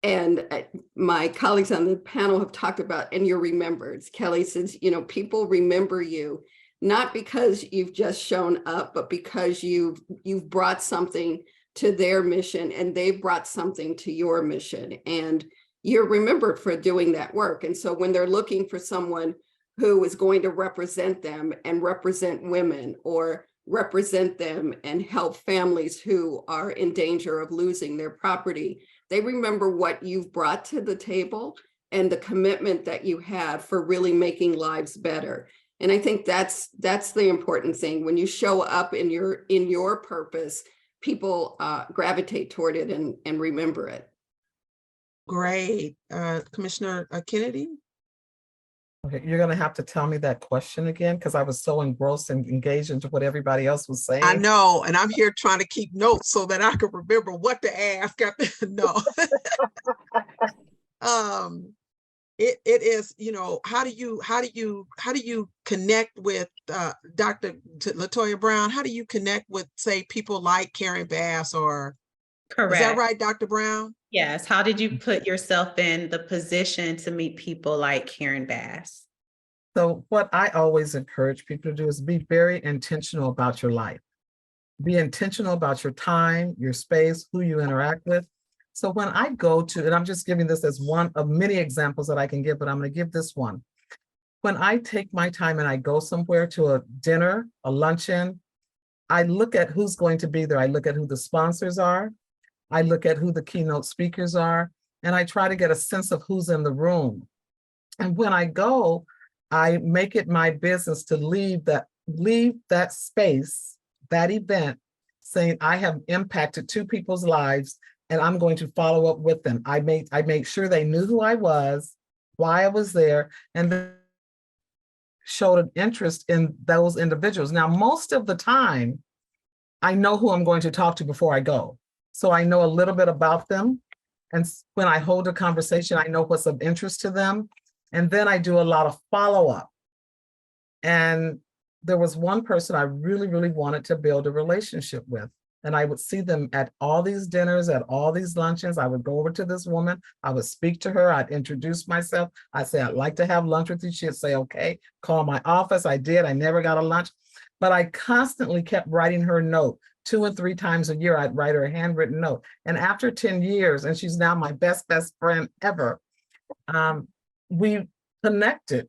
and my colleagues on the panel have talked about, and you're remembered. Kellie says, you know, people remember you not because you've just shown up, but because you've brought something to their mission and they've brought something to your mission, and you're remembered for doing that work. And so when they're looking for someone who is going to represent them and represent women or represent them and help families who are in danger of losing their property, they remember what you've brought to the table and the commitment that you had for really making lives better. And I think that's the important thing. When you show up in your purpose, people gravitate toward it and remember it. Great. Commissioner Kennedy? Okay, you're gonna have to tell me that question again, because I was so engrossed and engaged into what everybody else was saying. I know, and I'm here trying to keep notes so that I can remember what to ask. No. It is, you know, how do you connect with Dr. Latoya Brown? How do you connect with, say, people like Karen Bass or? Correct. Is that right, Dr. Brown? Yes. How did you put yourself in the position to meet people like Karen Bass? So what I always encourage people to do is be very intentional about your life. Be intentional about your time, your space, who you interact with. So when I go to, and I'm just giving this as one of many examples that I can give, but I'm going to give this one. When I take my time and I go somewhere to a dinner, a luncheon, I look at who's going to be there. I look at who the sponsors are. I look at who the keynote speakers are, and I try to get a sense of who's in the room. And when I go, I make it my business to leave that space, that event, saying I have impacted two people's lives and I'm going to follow up with them. I made sure they knew who I was, why I was there, and then showed an interest in those individuals. Now, most of the time, I know who I'm going to talk to before I go. So I know a little bit about them. And when I hold a conversation, I know what's of interest to them. And then I do a lot of follow-up. And there was one person I really, really wanted to build a relationship with. And I would see them at all these dinners, at all these luncheons. I would go over to this woman. I would speak to her. I'd introduce myself. I'd say, I'd like to have lunch with you. She'd say, okay, call my office. I did. I never got a lunch. But I constantly kept writing her a note. 2 and 3 times a year, I'd write her a handwritten note. And after 10 years, and she's now my best friend ever, we connected.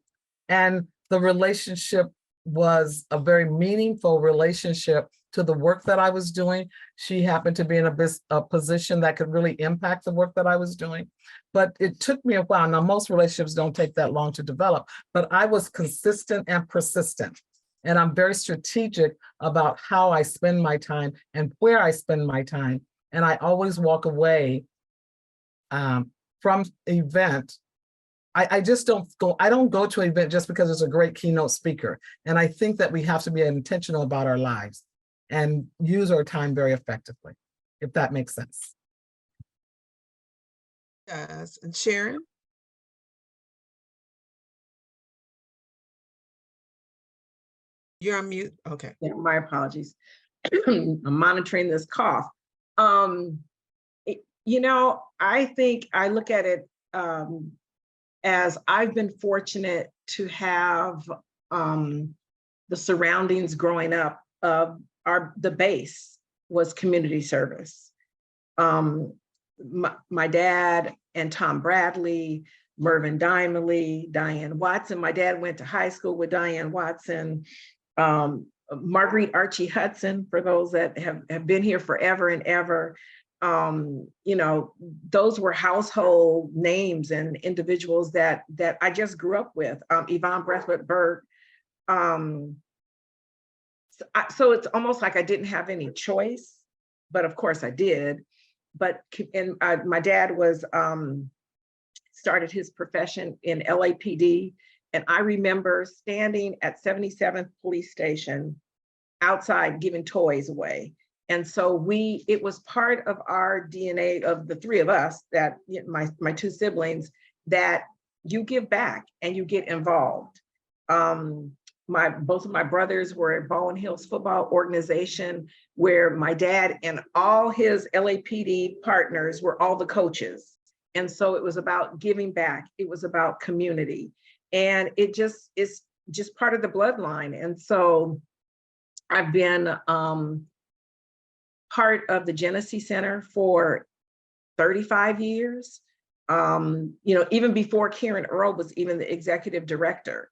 And the relationship was a very meaningful relationship to the work that I was doing. She happened to be in a position that could really impact the work that I was doing. But it took me a while. Now, most relationships don't take that long to develop, but I was consistent and persistent. And I'm very strategic about how I spend my time and where I spend my time. And I always walk away from event. I just don't go to an event just because it's a great keynote speaker. And I think that we have to be intentional about our lives and use our time very effectively, if that makes sense. Yes, and Sherron? You're on mute. Okay. Yeah, my apologies. I'm monitoring this cough. You know, I think I look at it as I've been fortunate to have the surroundings growing up. The base was community service. My dad and Tom Bradley, Mervyn Dimely, Diane Watson. My dad went to high school with Diane Watson. Marguerite Archie Hudson, for those that have been here forever and ever. You know, those were household names and individuals that I just grew up with. Yvonne Breathwaite Berg. So it's almost like I didn't have any choice, but of course I did. But my dad was started his profession in LAPD, and I remember standing at 77th Police Station outside giving toys away. And so it was part of our DNA of the three of us, that my two siblings, that you give back and you get involved. Both of my brothers were at Baldwin Hills Football Organization, where my dad and all his LAPD partners were all the coaches. And so it was about giving back. It was about community. And it just is just part of the bloodline. And so I've been part of the Genesee Center for 35 years. You know, even before Karen Earl was even the executive director.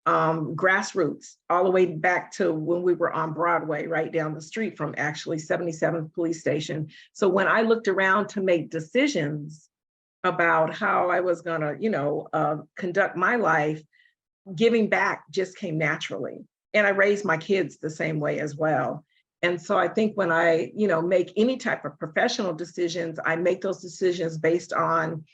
Grassroots, all the way back to when we were on Broadway, right down the street from actually 77th Police Station. So when I looked around to make decisions about how I was gonna, you know, conduct my life, giving back just came naturally. And I raised my kids the same way as well. And so I think when I, you know, make any type of professional decisions, I make those decisions based on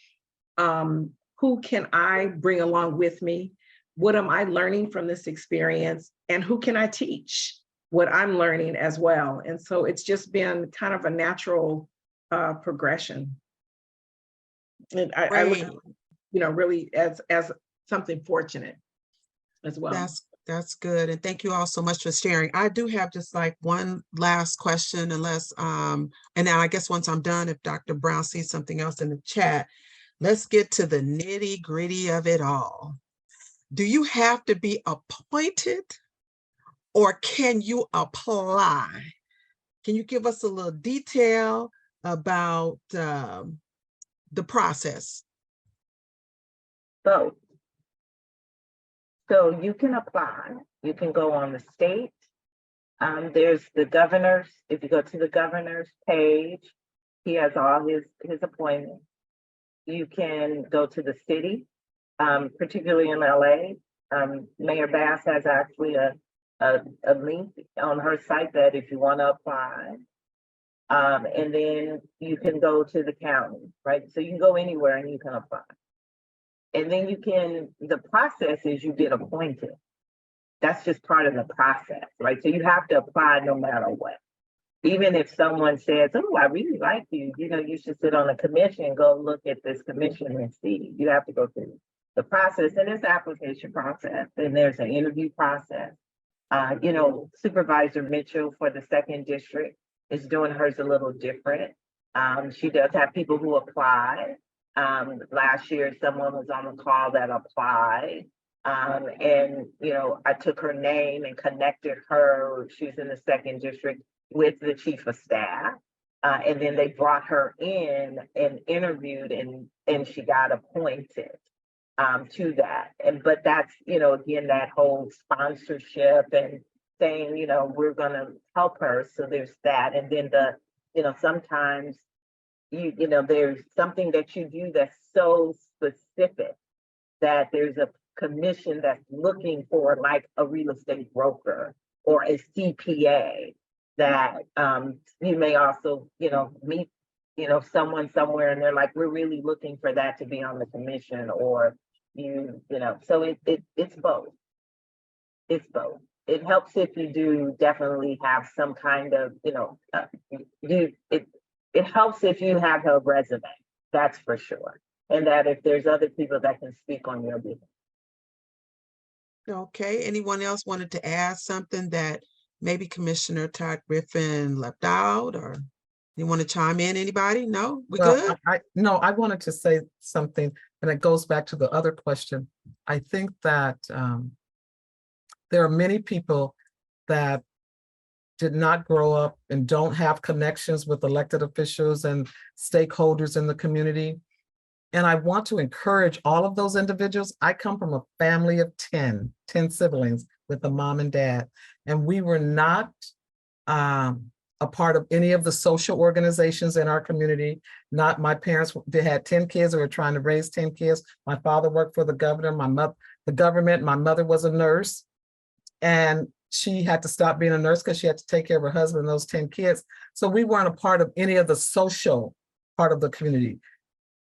who can I bring along with me? What am I learning from this experience? And who can I teach what I'm learning as well? And so it's just been kind of a natural progression. And I look, you know, really as something fortunate as well. That's good. And thank you all so much for sharing. I do have just like one last question, unless, and now I guess once I'm done, if Dr. Brown sees something else in the chat, let's get to the nitty gritty of it all. Do you have to be appointed, or can you apply? Can you give us a little detail about the process? So you can apply. You can go on the state. There's the governor's. If you go to the governor's page, he has all his appointments. You can go to the city, particularly in LA. Mayor Bass has actually a link on her site that if you want to apply. And then you can go to the county, right? So you can go anywhere and you can apply. And then the process is you get appointed. That's just part of the process, right? So you have to apply no matter what. Even if someone says, oh, I really like you, you know, you should sit on a commission, go look at this commission and see. You have to go through the process, and it's application process, and there's an interview process. You know, Supervisor Mitchell for the 2nd District is doing hers a little different. She does have people who apply. Last year, someone was on the call that applied. And, you know, I took her name and connected her, she's in the 2nd District, with the chief of staff. And then they brought her in and interviewed, and she got appointed to that. But that's, you know, again, that whole sponsorship and saying, you know, we're gonna help her. So there's that. And then sometimes you know, there's something that you do that's so specific that there's a commission that's looking for like a real estate broker or a CPA that you may also, you know, meet, you know, someone somewhere and they're like, we're really looking for that to be on the commission, or you know, so it's both. It's both. It helps if you do definitely have some kind of, you know, it helps if you have a resume, that's for sure. And that if there's other people that can speak on your behalf. Okay, anyone else wanted to add something that maybe Commissioner Todd-Griffin left out, or you want to chime in, anybody? No, we Well, good? no, I wanted to say something, and it goes back to the other question. I think that there are many people that did not grow up and don't have connections with elected officials and stakeholders in the community. And I want to encourage all of those individuals. I come from a family of 10 siblings with a mom and dad, and we were not a part of any of the social organizations in our community. Not my parents, they had 10 kids, they were trying to raise 10 kids. My father worked for the governor, the government. My mother was a nurse, and she had to stop being a nurse because she had to take care of her husband and those 10 kids. So we weren't a part of any of the social part of the community.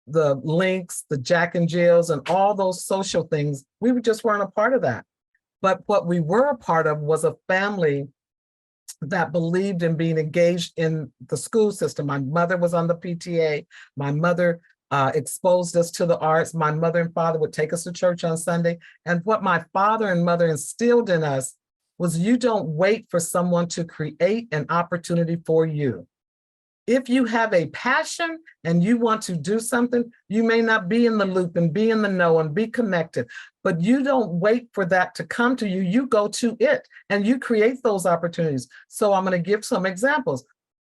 The links, the Jack and Jills, and all those social things, we just weren't a part of that. But what we were a part of was a family that believed in being engaged in the school system. My mother was on the PTA. My mother exposed us to the arts. My mother and father would take us to church on Sunday. And what my father and mother instilled in us was, you don't wait for someone to create an opportunity for you. If you have a passion and you want to do something, you may not be in the loop and be in the know and be connected, but you don't wait for that to come to you. You go to it and you create those opportunities. So I'm going to give some examples.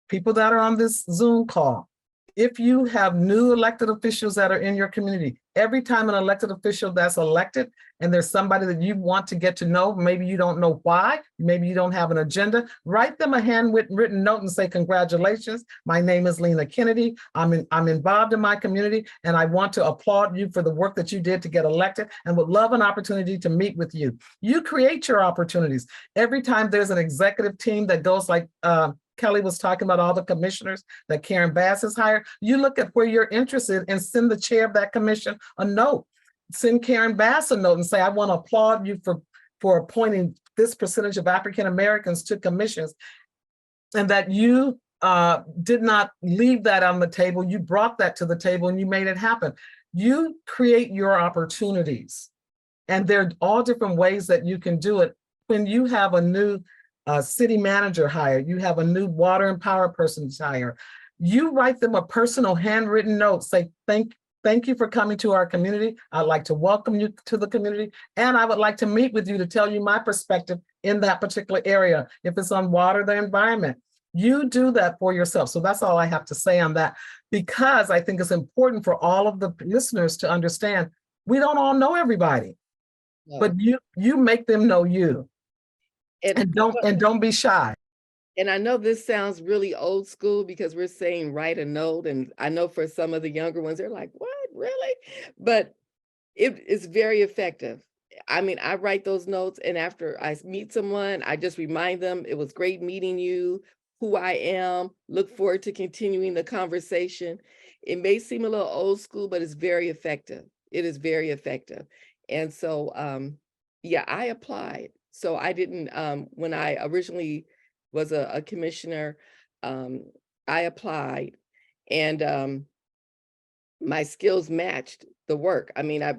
People that are on this Zoom call, if you have new elected officials that are in your community, every time an elected official that's elected and there's somebody that you want to get to know, maybe you don't know why, maybe you don't have an agenda, write them a handwritten note and say, congratulations, my name is Lena Kennedy. I'm involved in my community and I want to applaud you for the work that you did to get elected and would love an opportunity to meet with you. You create your opportunities. Every time there's an executive team that goes like, Kellie was talking about all the commissioners that Karen Bass has hired. You look at where you're interested and send the chair of that commission a note. Send Karen Bass a note and say, I want to applaud you for appointing this percentage of African Americans to commissions, and that you did not leave that on the table. You brought that to the table and you made it happen. You create your opportunities, and there are all different ways that you can do it. When you have a new city manager hire, you have a new water and power person hire, you write them a personal handwritten note, say, thank you for coming to our community. I'd like to welcome you to the community, and I would like to meet with you to tell you my perspective in that particular area. If it's on water, the environment, you do that for yourself. So that's all I have to say on that, because I think it's important for all of the listeners to understand, we don't all know everybody, but you make them know you. And don't be shy. And I know this sounds really old school because we're saying write a note. And I know for some of the younger ones, they're like, what, really? But it is very effective. I mean, I write those notes, and after I meet someone, I just remind them, it was great meeting you, who I am, look forward to continuing the conversation. It may seem a little old school, but it's very effective. It is very effective. And so, yeah, I applied. So I didn't, when I originally was a commissioner, I applied, and my skills matched the work. I mean, I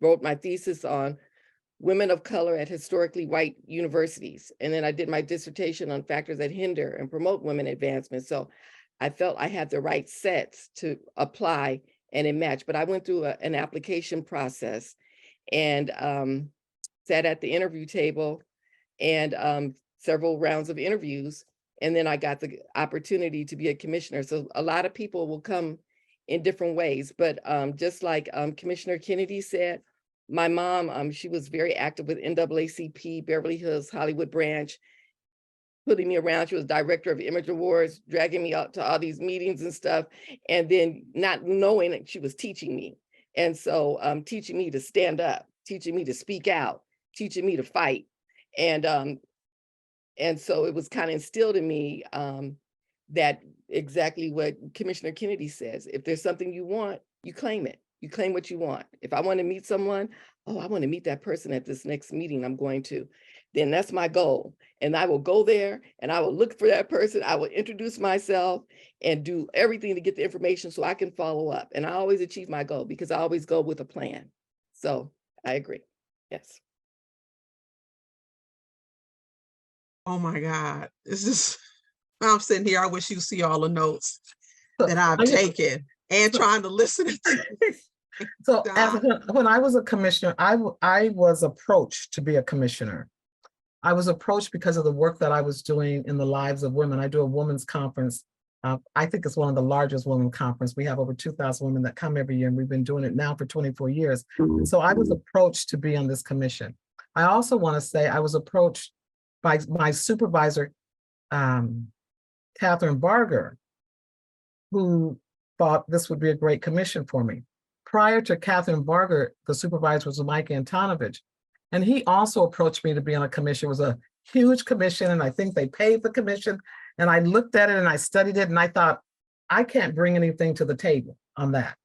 wrote my thesis on women of color at historically white universities. And then I did my dissertation on factors that hinder and promote women advancement. So I felt I had the right sets to apply, and it matched. But I went through an application process and sat at the interview table and several rounds of interviews. And then I got the opportunity to be a commissioner. So a lot of people will come in different ways, but just like Commissioner Kennedy said, My mom, she was very active with NAACP, Beverly Hills, Hollywood branch, putting me around. She was director of Image Awards, dragging me out to all these meetings and stuff. And then not knowing that she was teaching me. And so teaching me to stand up, teaching me to speak out, teaching me to fight. And so it was kind of instilled in me that exactly what Commissioner Kennedy says. If there's something you want, you claim it. You claim what you want. If I want to meet someone, oh, I want to meet that person at this next meeting I'm going to, then that's my goal. And I will go there and I will look for that person. I will introduce myself and do everything to get the information so I can follow up. And I always achieve my goal because I always go with a plan. So I agree. Yes. Oh my God. It's just, I'm sitting here. I wish you see all the notes that I've taken and trying to listen to. So when I was a commissioner, I was approached to be a commissioner. I was approached because of the work that I was doing in the lives of women. I do a women's conference. I think it's one of the largest women conference. We have over 2,000 women that come every year, and we've been doing it now for 24 years. And so I was approached to be on this commission. I also want to say I was approached by my supervisor, Catherine Barger, who thought this would be a great commission for me. Prior to Catherine Barger, the supervisor was Mike Antonovich, and he also approached me to be on a commission. It was a huge commission, and I think they paid the commission. And I looked at it and I studied it, and I thought, I can't bring anything to the table on that.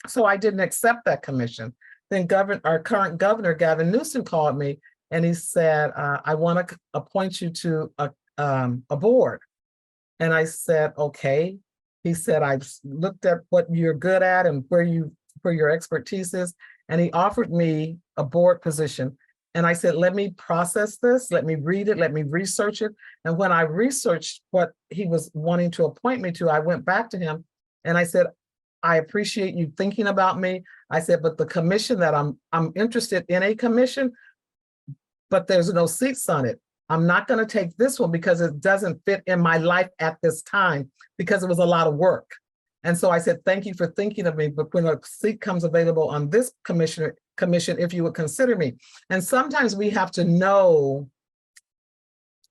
So I didn't accept that commission. Then our current governor, Gavin Newsom, called me and he said, I want to appoint you to a board. And I said, okay. He said, I've looked at what you're good at and where your expertise is. And he offered me a board position. And I said, let me process this, let me read it, let me research it. And when I researched what he was wanting to appoint me to, I went back to him and I said, I appreciate you thinking about me. I said, but the commission that I'm interested in a commission, but there's no seats on it. I'm not going to take this one because it doesn't fit in my life at this time because it was a lot of work. And so I said, thank you for thinking of me, but when a seat comes available on this commission, if you would consider me. And sometimes we have to know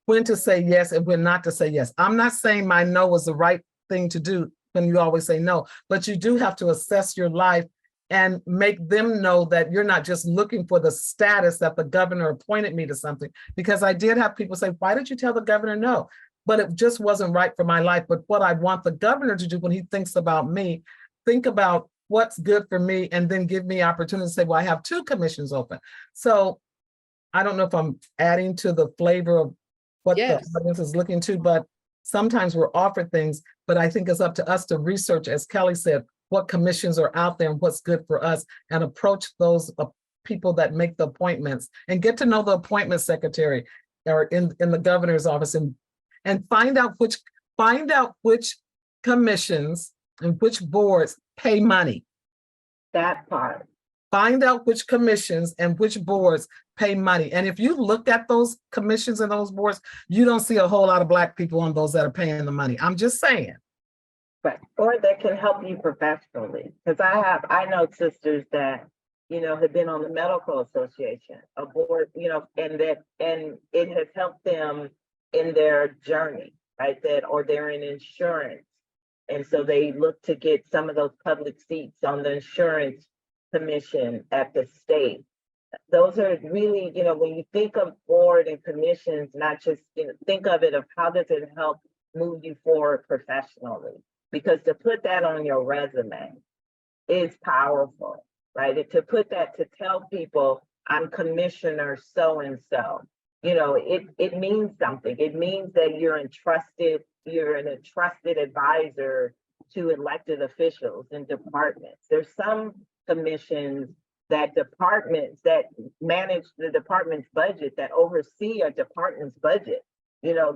when to say yes and when not to say yes. I'm not saying my no was the right thing to do when you always say no, but you do have to assess your life and make them know that you're not just looking for the status that the governor appointed me to something. Because I did have people say, why did you tell the governor no? But it just wasn't right for my life. But what I want the governor to do when he thinks about me, think about what's good for me and then give me opportunity to say, well, I have 2 commissions open. So I don't know if I'm adding to the flavor of what the audience is looking to, but sometimes we're offered things, but I think it's up to us to research, as Kellie said, what commissions are out there and what's good for us, and approach those people that make the appointments and get to know the appointment secretary or in the governor's office and find out which commissions and which boards pay money. That part. Find out which commissions and which boards pay money. And if you look at those commissions and those boards, you don't see a whole lot of Black people on those that are paying the money. I'm just saying. Right. Or that can help you professionally. Because I know sisters that, have been on the medical association, a board, and it has helped them in their journey, right? Or they're in insurance. And so they look to get some of those public seats on the insurance commission at the state. Those are really, when you think of board and commissions, not just, think of it of how does it help move you forward professionally? Because to put that on your resume is powerful, right? To put that, to tell people I'm Commissioner so-and-so, it means something. It means that you're a trusted advisor to elected officials and departments. There's some commissions that departments that manage the department's budget, that oversee a department's budget,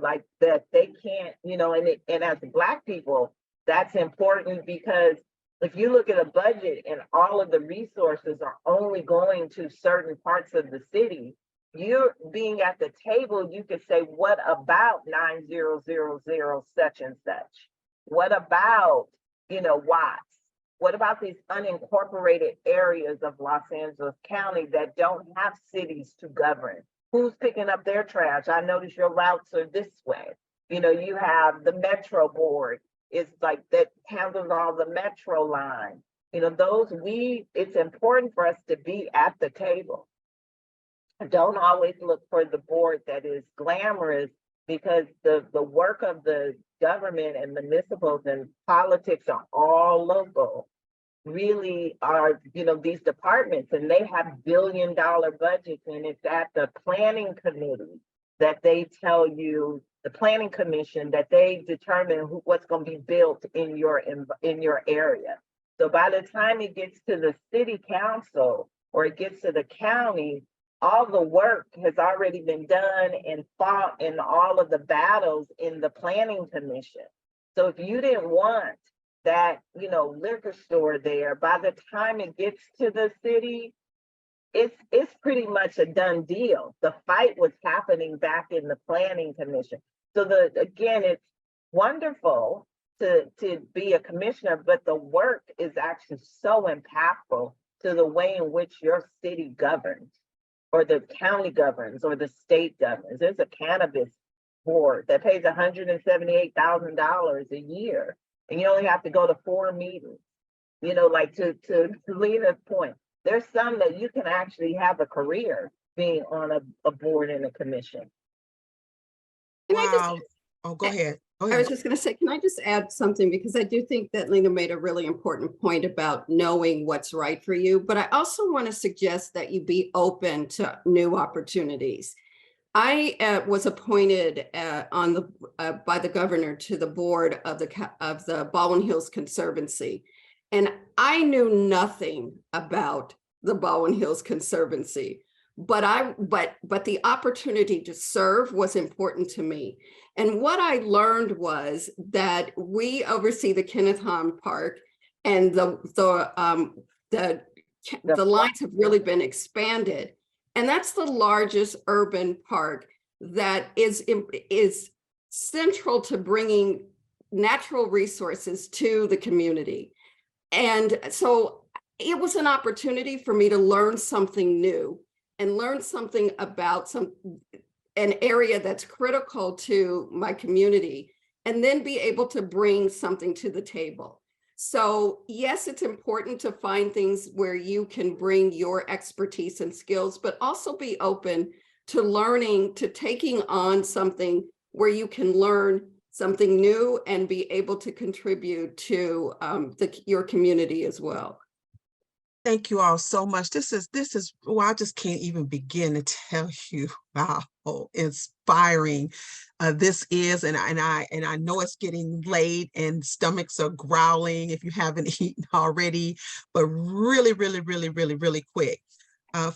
like that they can't, and as Black people, that's important, because if you look at a budget and all of the resources are only going to certain parts of the city, you're being at the table, you could say, what about 9000 such and such? What about, Watts? What about these unincorporated areas of Los Angeles County that don't have cities to govern? Who's picking up their trash? I notice your routes are this way. You know, you have the Metro Board, it's like that handles all the Metro line. You know, it's important for us to be at the table. Don't always look for the board that is glamorous, because the work of the government and municipals and politics are all local. Really are, you know, these departments, and they have billion-dollar budgets, and it's at the planning committee that they tell you, the planning commission, that they determine what's going to be built in your area. So by the time it gets to the city council or it gets to the county, all the work has already been done and fought in all of the battles in the planning commission. So if you didn't want that, you know, liquor store there, by the time it gets to the city, it's pretty much a done deal. The fight was happening back in the planning commission. So again, it's wonderful to be a commissioner, but the work is actually so impactful to the way in which your city governs, or the county governs, or the state governs. There's a cannabis board that pays $178,000 a year, and you only have to go to 4 meetings. You know, like to Lena's point, there's some that you can actually have a career being on a board and a commission. Wow. Oh, go ahead. I was just going to say, can I just add something? Because I do think that Lena made a really important point about knowing what's right for you. But I also want to suggest that you be open to new opportunities. I was appointed by the governor to the board of the Baldwin Hills Conservancy, and I knew nothing about the Baldwin Hills Conservancy. But the opportunity to serve was important to me. And what I learned was that we oversee the Kenneth Hahn Park, and the lines have really been expanded. And that's the largest urban park that is central to bringing natural resources to the community. And so it was an opportunity for me to learn something new and learn something about an area that's critical to my community, and then be able to bring something to the table. So yes, it's important to find things where you can bring your expertise and skills, but also be open to learning, to taking on something where you can learn something new and be able to contribute to your community as well. Thank you all so much. This is, well, I just can't even begin to tell you how inspiring this is. And I know it's getting late and stomachs are growling if you haven't eaten already, but really, really, really, really, really quick.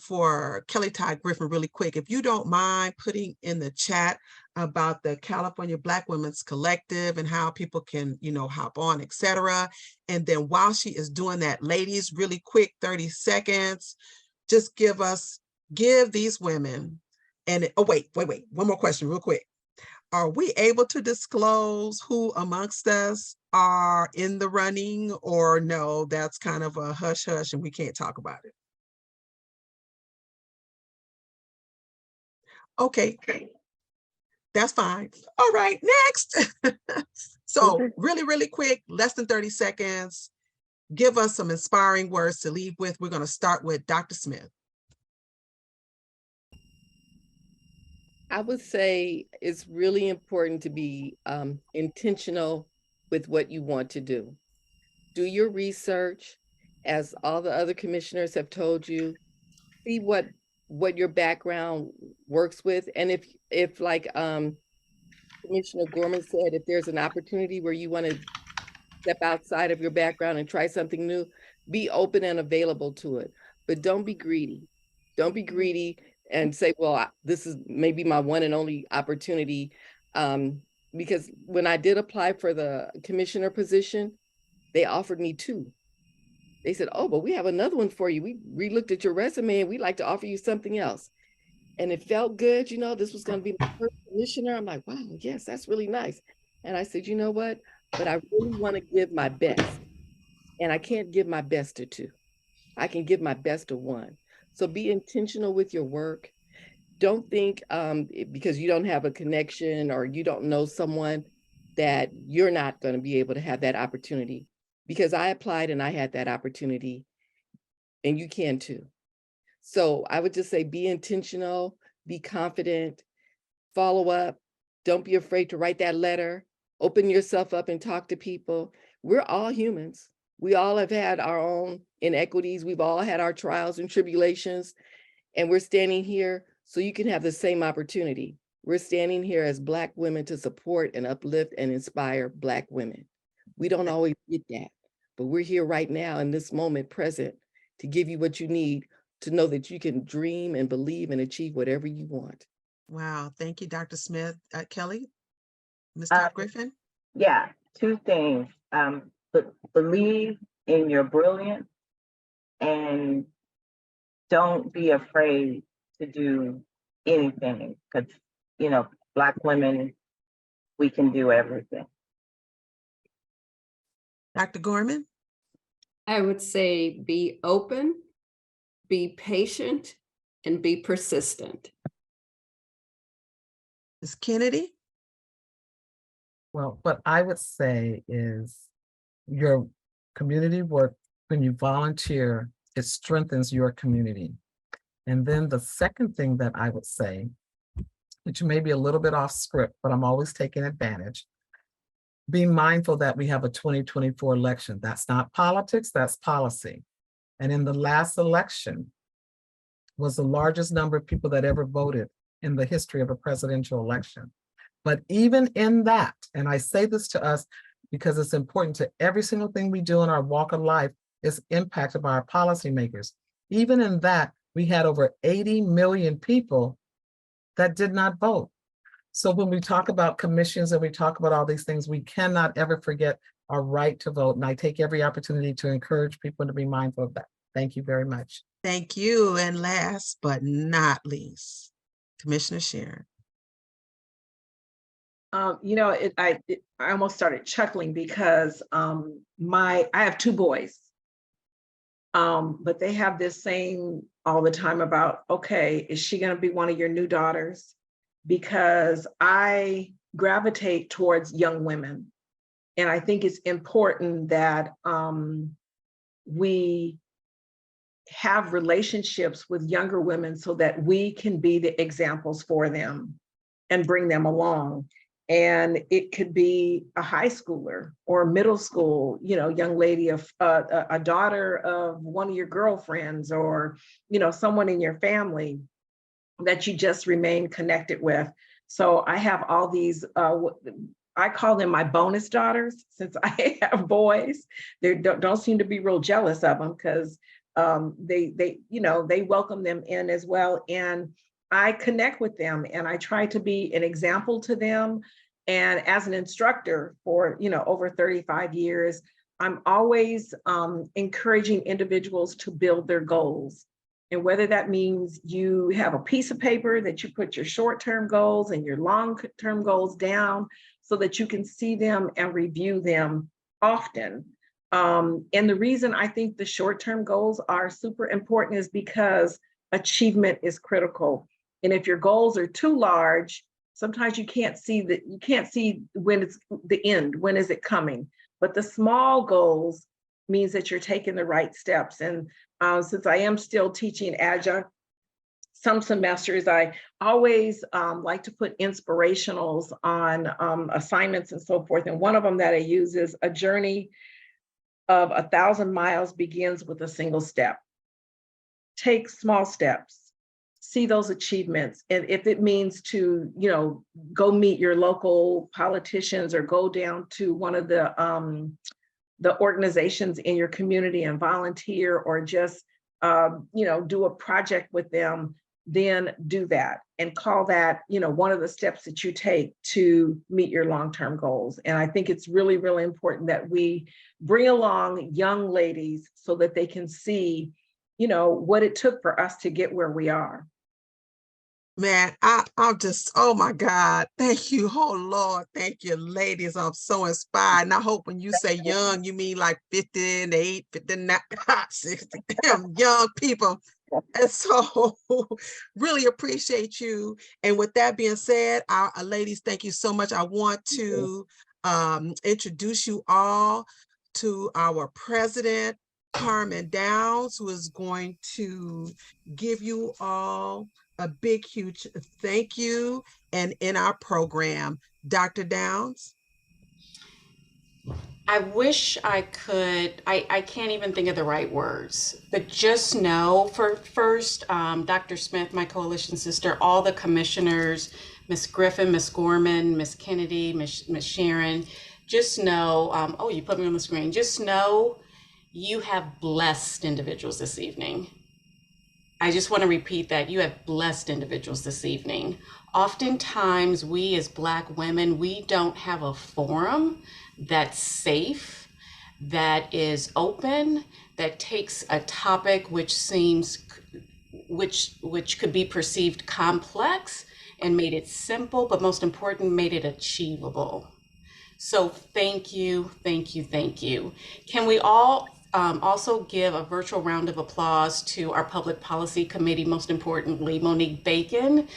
For Kellie Todd-Griffin, really quick, if you don't mind putting in the chat about the California Black Women's Collective and how people can, you know, hop on, etc. And then while she is doing that, ladies, really quick, 30 seconds, just give these women, and oh, wait, one more question real quick. Are we able to disclose who amongst us are in the running, or no, that's kind of a hush hush and we can't talk about it? Okay, that's fine. All right, next. So really, really quick, less than 30 seconds. Give us some inspiring words to leave with. We're going to start with Dr. Smith. I would say it's really important to be intentional with what you want to do. Do your research, as all the other commissioners have told you. See what your background works with, and if like Commissioner Gorman said, if there's an opportunity where you want to step outside of your background and try something new, be open and available to it. But don't be greedy. Don't be greedy and say, well, this is maybe my one and only opportunity. Because when I did apply for the commissioner position, they offered me 2. They said, oh, but we have another one for you. We looked at your resume and we'd like to offer you something else. And it felt good, you know, this was going to be my first commissioner. I'm like, wow, yes, that's really nice. And I said, you know what? But I really want to give my best. and I can't give my best to 2. I can give my best to 1. So be intentional with your work. Don't think because you don't have a connection or you don't know someone that you're not going to be able to have that opportunity, because I applied and I had that opportunity, and you can too. So I would just say be intentional, be confident, follow up. Don't be afraid to write that letter, open yourself up and talk to people. We're all humans. We all have had our own inequities. We've all had our trials and tribulations, and we're standing here so you can have the same opportunity. We're standing here as Black women to support and uplift and inspire Black women. We don't always get that, but we're here right now in this moment present to give you what you need to know that you can dream and believe and achieve whatever you want. Wow. Thank you, Dr. Smith. Kellie, Ms. Uh, Todd-Griffin? Yeah, 2 things. Believe in your brilliance and don't be afraid to do anything, because, Black women, we can do everything. Dr. Gorman? I would say be open, be patient, and be persistent. Ms. Kennedy? Well, what I would say is your community work, when you volunteer, it strengthens your community. And then the second thing that I would say, which may be a little bit off script, but I'm always taking advantage, be mindful that we have a 2024 election. That's not politics, that's policy. And in the last election was the largest number of people that ever voted in the history of a presidential election. But even in that, and I say this to us because it's important to every single thing we do in our walk of life is impacted by our policymakers. Even in that, we had over 80 million people that did not vote. So when we talk about commissions and we talk about all these things, we cannot ever forget our right to vote. And I take every opportunity to encourage people to be mindful of that. Thank you very much. Thank you. And last but not least, Commissioner Sherron. I almost started chuckling because I have 2 boys, but they have this saying all the time about, okay, is she going to be one of your new daughters? Because I gravitate towards young women, and I think it's important that we have relationships with younger women so that we can be the examples for them and bring them along. And it could be a high schooler or a middle school, young lady, a daughter of one of your girlfriends, or, someone in your family that you just remain connected with. So I have all these, I call them my bonus daughters, since I have boys. They don't seem to be real jealous of them, because they welcome them in as well. And I connect with them, and I try to be an example to them. And as an instructor for, over 35 years, I'm always encouraging individuals to build their goals. And whether that means you have a piece of paper that you put your short-term goals and your long-term goals down so that you can see them and review them often. And the reason I think the short-term goals are super important is because achievement is critical. And if your goals are too large, sometimes you can't see when it's the end, when is it coming? But the small goals means that you're taking the right steps. And since I am still teaching adjunct, some semesters, I always like to put inspirationals on assignments and so forth. And one of them that I use is a journey of 1,000 miles begins with a single step. Take small steps. See those achievements. And if it means to, go meet your local politicians or go down to one of the organizations in your community and volunteer, or just, do a project with them, then do that and call that, one of the steps that you take to meet your long-term goals. And I think it's really, really important that we bring along young ladies so that they can see, what it took for us to get where we are. Man, I'm just, oh my God. Thank you. Oh Lord. Thank you, ladies. I'm so inspired. And I hope when you say young, you mean like 58, 59, 60, damn young people. And so really appreciate you. And with that being said, our ladies, thank you so much. I want to introduce you all to our president, Carmen Downs, who is going to give you all a big, huge thank you. And in our program, Dr. Downs. I wish I could, I can't even think of the right words, but just know first, Dr. Smith, my coalition sister, all the commissioners, Ms. Griffin, Ms. Gorman, Ms. Kennedy, Ms. Sherron, just know, oh, you put me on the screen, just know you have blessed individuals this evening. I just want to repeat that you have blessed individuals this evening. Oftentimes, we as Black women, we don't have a forum that's safe, that is open, that takes a topic which seems, which could be perceived complex and made it simple, but most important, made it achievable. So thank you, thank you, thank you. Can we all also give a virtual round of applause to our Public Policy Committee, most importantly, Monique Bacon,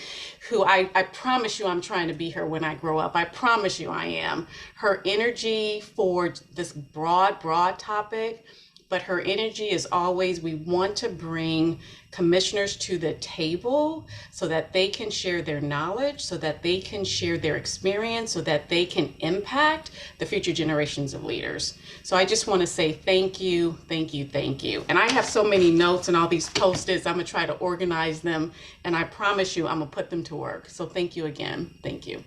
who I promise you I'm trying to be her when I grow up. I promise you I am. Her energy for this broad topic, but her energy is always, we want to bring commissioners to the table so that they can share their knowledge, so that they can share their experience, so that they can impact the future generations of leaders. So I just want to say thank you, thank you, thank you. And I have so many notes and all these Post-its. I'm going to try to organize them, and I promise you I'm going to put them to work. So thank you again. Thank you.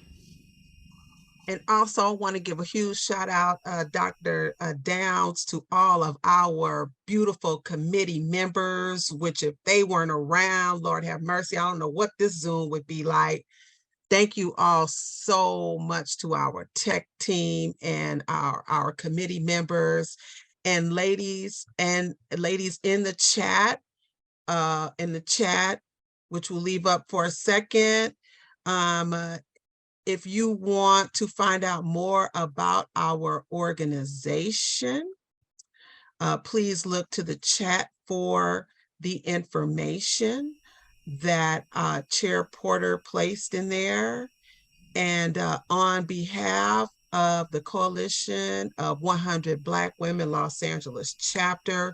And also I want to give a huge shout out, Dr. Downs, to all of our beautiful committee members, which if they weren't around, Lord have mercy, I don't know what this Zoom would be like. Thank you all so much to our tech team and our committee members and ladies in the chat, which we'll leave up for a second. If you want to find out more about our organization, please look to the chat for the information that Chair Porter placed in there. And on behalf of the Coalition of 100 Black Women Los Angeles chapter,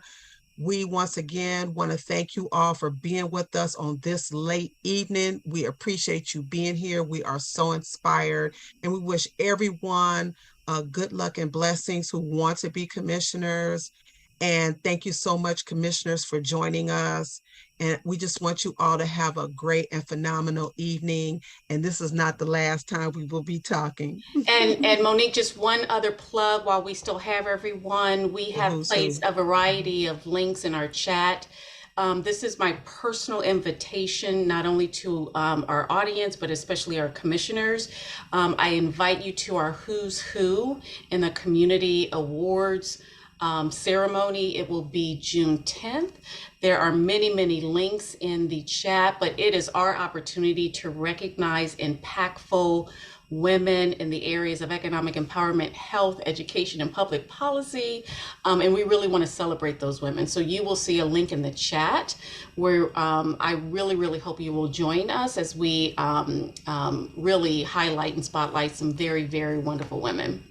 we once again want to thank you all for being with us on this late evening. We appreciate you being here. We are so inspired, and we wish everyone good luck and blessings who want to be commissioners. And thank you so much, commissioners, for joining us. And we just want you all to have a great and phenomenal evening. And this is not the last time we will be talking. And Monique, just one other plug while we still have everyone. We have placed a variety of links in our chat. This is my personal invitation, not only to our audience, but especially our commissioners. I invite you to our Who's Who in the Community Awards ceremony. It will be June 10th. There are many links in the chat, but it is our opportunity to recognize impactful women in the areas of economic empowerment, health, education, and public policy. And we really want to celebrate those women. So you will see a link in the chat where I really hope you will join us as we really highlight and spotlight some very wonderful women.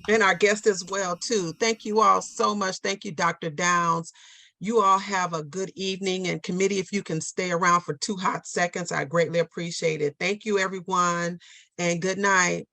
And our guest as well, too. Thank you all so much. Thank you, Dr. Downs. You all have a good evening. And committee, if you can stay around for 2 hot seconds, I greatly appreciate it. Thank you, everyone, and good night.